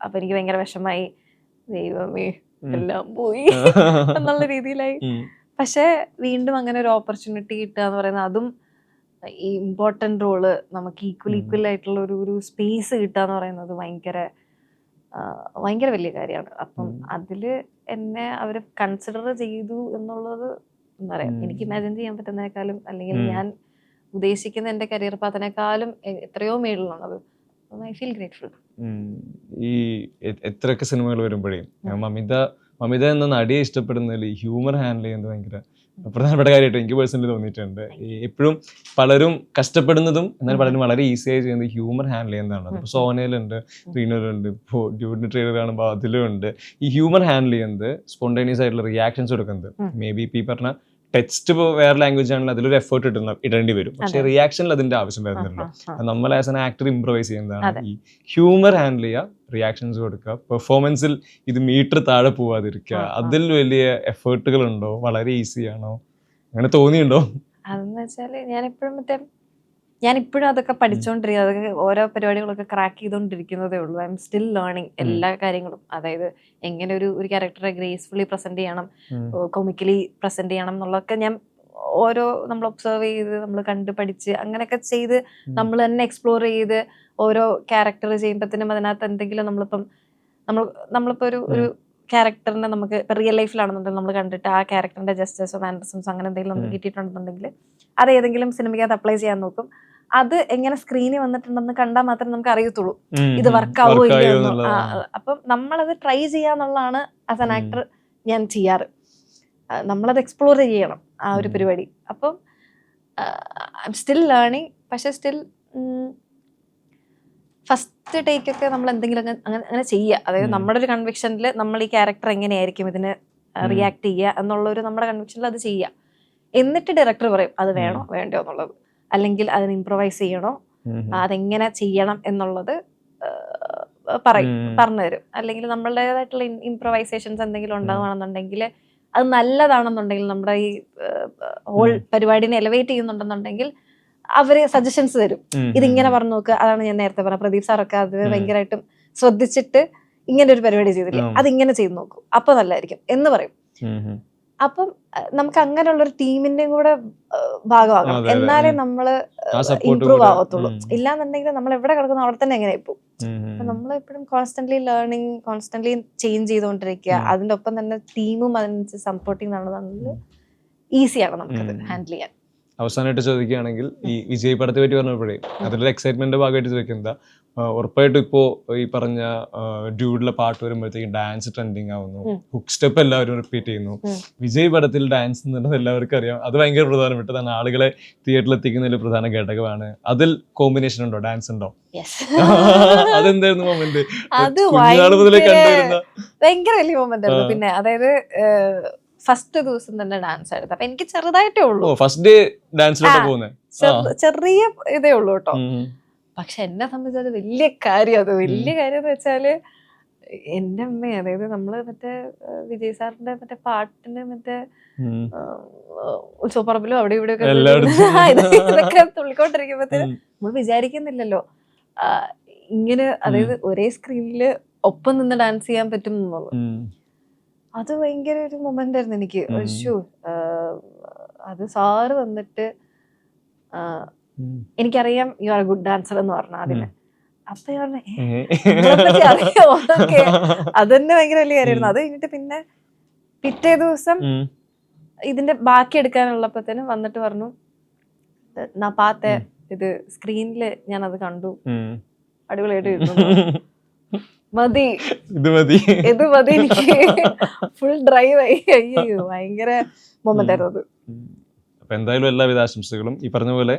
അപ്പൊ എനിക്ക് ഭയങ്കര വിഷമായി, ദൈവമേ എല്ലാം പോയി എന്നുള്ള രീതിയിലായി. പക്ഷെ വീണ്ടും അങ്ങനെ ഒരു ഓപ്പർച്യൂണിറ്റി കിട്ടുക എന്ന് പറയുന്നത്, അതും ഈ ഇമ്പോർട്ടൻ്റ് റോള് നമുക്ക് ഈക്വൽ ആയിട്ടുള്ള ഒരു സ്പേസ് കിട്ടുക എന്ന് പറയുന്നത് ഭയങ്കര വലിയ കാര്യമാണ്. അപ്പം അതില് എന്നെ അവര് കൺസിഡർ ചെയ്തു എന്നുള്ളത് എന്താ പറയാ, എനിക്ക് ഇമാജിൻ ചെയ്യാൻ പറ്റുന്നതിനേക്കാളും അല്ലെങ്കിൽ ഞാൻ ഉദ്ദേശിക്കുന്ന എന്റെ കരിയർ പാത്തിനേക്കാളും എത്രയോ മേളിലാണത്. I feel grateful. ഈ എത്രയൊക്കെ സിനിമകൾ വരുമ്പോഴേ മമിത എന്ന നടിയെ ഇഷ്ടപ്പെടുന്നതിൽ ഹ്യൂമർ ഹാൻഡിൽ ചെയ്യുന്നത് ഭയങ്കര പ്രധാനപ്പെട്ട കാര്യമായിട്ട് എനിക്ക് പേഴ്സണലി തോന്നിയിട്ടുണ്ട്. എപ്പോഴും പലരും കഷ്ടപ്പെടുന്നതും എന്നാൽ പലരും വളരെ ഈസി ആയി ചെയ്യുന്നത് ഹ്യൂമർ ഹാൻഡിൽ ചെയ്യുന്നതാണ്. ഇപ്പോൾ സോനയിലുണ്ട്, റീനറുണ്ട്, ഇപ്പോൾ ഡ്യൂഡിന്റെ ട്രെയിലർ കാണുമ്പോൾ അതിലും ഉണ്ട്. ഈ ഹ്യൂമർ ഹാൻഡിൽ ചെയ്യുന്നത്, സ്പോണ്ടേനിയസ് ആയിട്ടുള്ള റിയാക്ഷൻസ് കൊടുക്കുന്നത്, മേ ബി ഇപ്പം ഈ പറഞ്ഞ ടെക്സ്റ്റ് ഇപ്പോൾ വേറെ ലാംഗ്വേജ് ആണെങ്കിൽ അതിലൊരു എഫേർട്ട് ഇടേണ്ടി വരും. പക്ഷേ റിയാക്ഷനിൽ അതിന്റെ ആവശ്യം വരുന്നുണ്ടല്ലോ. നമ്മൾ ആസ് എൻ ആക്ടർ ഇംപ്രവൈസ് ചെയ്യുന്നതാണ്. ഈ ഹ്യൂമർ ഹാൻഡിൽ ചെയ്യുക, റിയാക്ഷൻസ് കൊടുക്കുക, പെർഫോമൻസിൽ ഇത് മീറ്റർ താഴെ പോവാതിരിക്കുക, അതിൽ വലിയ എഫേർട്ടുകൾ ഉണ്ടോ, വളരെ ഈസിയാണോ, അങ്ങനെ തോന്നിയുണ്ടോ? അതെന്ന് വെച്ചാല് ഞാൻ ഇപ്പോഴും അതൊക്കെ പഠിച്ചുകൊണ്ടിരിക്കുക, അതൊക്കെ ഓരോ പരിപാടികളൊക്കെ ക്രാക്ക് ചെയ്തുകൊണ്ടിരിക്കുന്നതേ ഉള്ളൂ. ഐ എം സ്റ്റിൽ ലേണിംഗ് എല്ലാ കാര്യങ്ങളും. അതായത് എങ്ങനെ ഒരു ക്യാരക്ടറെ ഗ്രേസ്ഫുള്ളി പ്രസന്റ് ചെയ്യണം, കൊമിക്കലി പ്രസന്റ് ചെയ്യണം എന്നുള്ളതൊക്കെ ഞാൻ നമ്മൾ ഒബ്സർവ് ചെയ്ത് നമ്മൾ കണ്ട് പഠിച്ച് അങ്ങനെയൊക്കെ ചെയ്ത് നമ്മൾ തന്നെ എക്സ്പ്ലോർ ചെയ്ത് ഓരോ ക്യാരക്ടർ ചെയ്യുമ്പോഴത്തേനും അതിനകത്ത് എന്തെങ്കിലും നമ്മളിപ്പോ ഒരു ക്യാരക്ടറിനെ നമുക്ക് ഇപ്പൊ റിയൽ ലൈഫിലാണെന്നുണ്ടെങ്കിൽ നമ്മൾ കണ്ടിട്ട് ആ ക്യാരക്ടറിന്റെ ജസ്റ്റേഴ്സോ മാനറിസംസോ അങ്ങനെ എന്തെങ്കിലും നമുക്ക് കിട്ടിയിട്ടുണ്ടെന്നുണ്ടെങ്കിൽ അത് ഏതെങ്കിലും സിനിമയ്ക്കകത്ത് അപ്ലൈ ചെയ്യാൻ നോക്കും. അത് എങ്ങനെ സ്ക്രീനിൽ വന്നിട്ടുണ്ടെന്ന് കണ്ടാൽ മാത്രമേ നമുക്ക് അറിയത്തുള്ളൂ ഇത് വർക്കാവോ ഇല്ലയോ. അപ്പം നമ്മളത് ട്രൈ ചെയ്യാന്നുള്ളതാണ് ആസ് ആൻ ആക്ടർ ഞാൻ ചെയ്യാറ്. നമ്മളത് എക്സ്പ്ലോർ ചെയ്യണം ആ ഒരു പരിപാടി. അപ്പം ഐ എം സ്റ്റിൽ ലേണിങ്. പക്ഷെ സ്റ്റിൽ ഫസ്റ്റ് ടേക്കൊക്കെ നമ്മൾ എന്തെങ്കിലും അങ്ങനെ ചെയ്യുക, അതായത് നമ്മുടെ ഒരു കൺവിക്ഷനിൽ നമ്മൾ ഈ ക്യാരക്ടർ എങ്ങനെയായിരിക്കും ഇതിന് റിയാക്ട് ചെയ്യുക എന്നുള്ളൊരു നമ്മുടെ കൺവിക്ഷനിൽ അത് ചെയ്യുക. എന്നിട്ട് ഡയറക്ടർ പറയും അത് വേണോ വേണ്ടോ എന്നുള്ളത്, അല്ലെങ്കിൽ അതിന് ഇംപ്രവൈസ് ചെയ്യണോ, അതെങ്ങനെ ചെയ്യണം എന്നുള്ളത് പറഞ്ഞു തരും. അല്ലെങ്കിൽ നമ്മളുടേതായിട്ടുള്ള ഇംപ്രവൈസേഷൻസ് എന്തെങ്കിലും ഉണ്ടാവുകയാണെന്നുണ്ടെങ്കിൽ അത് നല്ലതാണെന്നുണ്ടെങ്കിൽ, നമ്മുടെ ഈ ഹോൾ പരിപാടിനെ എലിവേറ്റ് ചെയ്യുന്നുണ്ടെന്നുണ്ടെങ്കിൽ അവര് സജഷൻസ് തരും. ഇതിങ്ങനെ പറഞ്ഞു നോക്കുക, അതാണ് ഞാൻ നേരത്തെ പറഞ്ഞ പ്രദീപ് സാറൊക്കെ അത് ഭയങ്കരമായിട്ടും ശ്രദ്ധിച്ചിട്ട് ഇങ്ങനെ ഒരു പരിപാടി ചെയ്തില്ലേ, അതിങ്ങനെ ചെയ്ത് നോക്കൂ അപ്പൊ നല്ലതായിരിക്കും എന്ന് പറയും. അപ്പം നമുക്ക് അങ്ങനെയുള്ളൊരു ടീമിന്റെയും കൂടെ ഭാഗമാകണം, എന്നാലേ നമ്മള് ഇംപ്രൂവ് ആവത്തുള്ളൂ. ഇല്ലാന്നുണ്ടെങ്കിൽ നമ്മൾ എവിടെ കിടക്കുന്നു അവിടെ തന്നെ എങ്ങനെ പോകും. അപ്പൊ നമ്മൾ എപ്പോഴും കോൺസ്റ്റന്റ്ലി ലേണിങ്, കോൺസ്റ്റന്റ്ലി ചേഞ്ച് ചെയ്തുകൊണ്ടിരിക്കുക. അതിന്റെ ഒപ്പം തന്നെ ടീമും അതിനനുസരിച്ച് സപ്പോർട്ടിങ് നടന്നതെങ്കിൽ ഈസിയാണ് നമുക്കത് ഹാൻഡിൽ ചെയ്യാൻ. അവസാനമായിട്ട് ചോദിക്കുകയാണെങ്കിൽ ഈ വിജയ് പടത്തെ പറ്റി പറഞ്ഞപ്പോഴേ അതിലൊരു എക്സൈറ്റ്മെന്റ് ഭാഗമായിട്ട് ചോദിക്കുന്നത്, ഉറപ്പായിട്ടും ഇപ്പോ ഈ പറഞ്ഞ ഡ്യൂഡിലെ പാട്ട് വരുമ്പോഴത്തേക്കും ഡാൻസ് ട്രെൻഡിങ് ആവുന്നു, ഹുക്ക് സ്റ്റെപ്പ് എല്ലാവരും റിപ്പീറ്റ് ചെയ്യുന്നു. വിജയ് പടത്തിൽ ഡാൻസ് എന്നുള്ളത് എല്ലാവർക്കും അറിയാം, അത് ഭയങ്കര പ്രധാനപ്പെട്ടതാണ്, ആളുകളെ തിയേറ്ററിൽ എത്തിക്കുന്നതിൽ പ്രധാന ഘടകമാണ്. അതിൽ കോമ്പിനേഷൻ ഉണ്ടോ, ഡാൻസ് ഉണ്ടോ? അതെന്തായിരുന്നു മൊമെന്റ്? അത് ഭയങ്കര വലിയ മൊമെന്റ് ആയിരുന്നു. പിന്നെ അതായത് ഫസ്റ്റ് ദിവസം തന്നെ ഡാൻസ് ആയിരുന്നു. അപ്പൊ എനിക്ക് ചെറുതായിട്ടേ ഉള്ളൂ, ഫസ്റ്റ് ഡേ ഡാൻസിലോട്ട് പോകുന്നത് ചെറിയ ഇതേ ഉള്ളൂ കേട്ടോ. പക്ഷെ എന്നെ സംബന്ധിച്ച് അത് വലിയ കാര്യം. അത് വലിയ കാര്യം എന്ന് വെച്ചാല് എന്റെ അമ്മ, അതായത് നമ്മള് മറ്റേ വിജയ് സാറിന്റെ മറ്റേ പാട്ടിന് മറ്റേ ഉത്സവപ്പറമ്പിലും അവിടെ ഇവിടെ ഇതൊക്കെ തുള്ളിക്കൊണ്ടിരിക്കുമ്പോഴത്തേനും നമ്മൾ വിചാരിക്കുന്നില്ലല്ലോ ഇങ്ങനെ, അതായത് ഒരേ സ്ക്രീനില് ഒപ്പം നിന്ന് ഡാൻസ് ചെയ്യാൻ പറ്റും എന്നുള്ളത്. അത് ഭയങ്കര ഒരു മൊമെന്റ് ആയിരുന്നു എനിക്ക്. അത് സാറ് വന്നിട്ട് എനിക്കറിയാം you are A good dancer എന്ന് പറഞ്ഞു അതിന്. അപ്പൊ ഞാൻ അറിയോ, അതന്നെ ഭയങ്കര വലിയ കാര്യമായിരുന്നു. അത് കഴിഞ്ഞിട്ട് പിന്നെ പിറ്റേ ദിവസം ഇതിന്റെ ബാക്കി എടുക്കാനുള്ളപ്പോഴത്തേനും വന്നിട്ട് പറഞ്ഞു, നാ പാത്തെ ഇത് സ്ക്രീനില് ഞാൻ അത് കണ്ടു, അടിപൊളിയായിട്ട് ഇരുന്നു, മതി ഇത് മതി എനിക്ക് ഫുൾ ഡ്രൈവ് ആയി. അയ്യോ ഭയങ്കര മൊമെന്റ് ആയിരുന്നു അത്. അപ്പൊ എന്തായാലും എല്ലാവിധ ആശംസകളും. ഈ പറഞ്ഞ പോലെ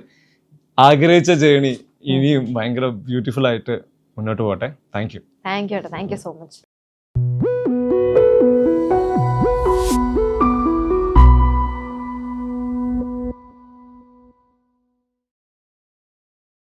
ആഗ്രഹിച്ച ജേണി ഇനിയും ഭയങ്കര ബ്യൂട്ടിഫുൾ ആയിട്ട് മുന്നോട്ട് പോട്ടെ. Thank you. Thank you so much.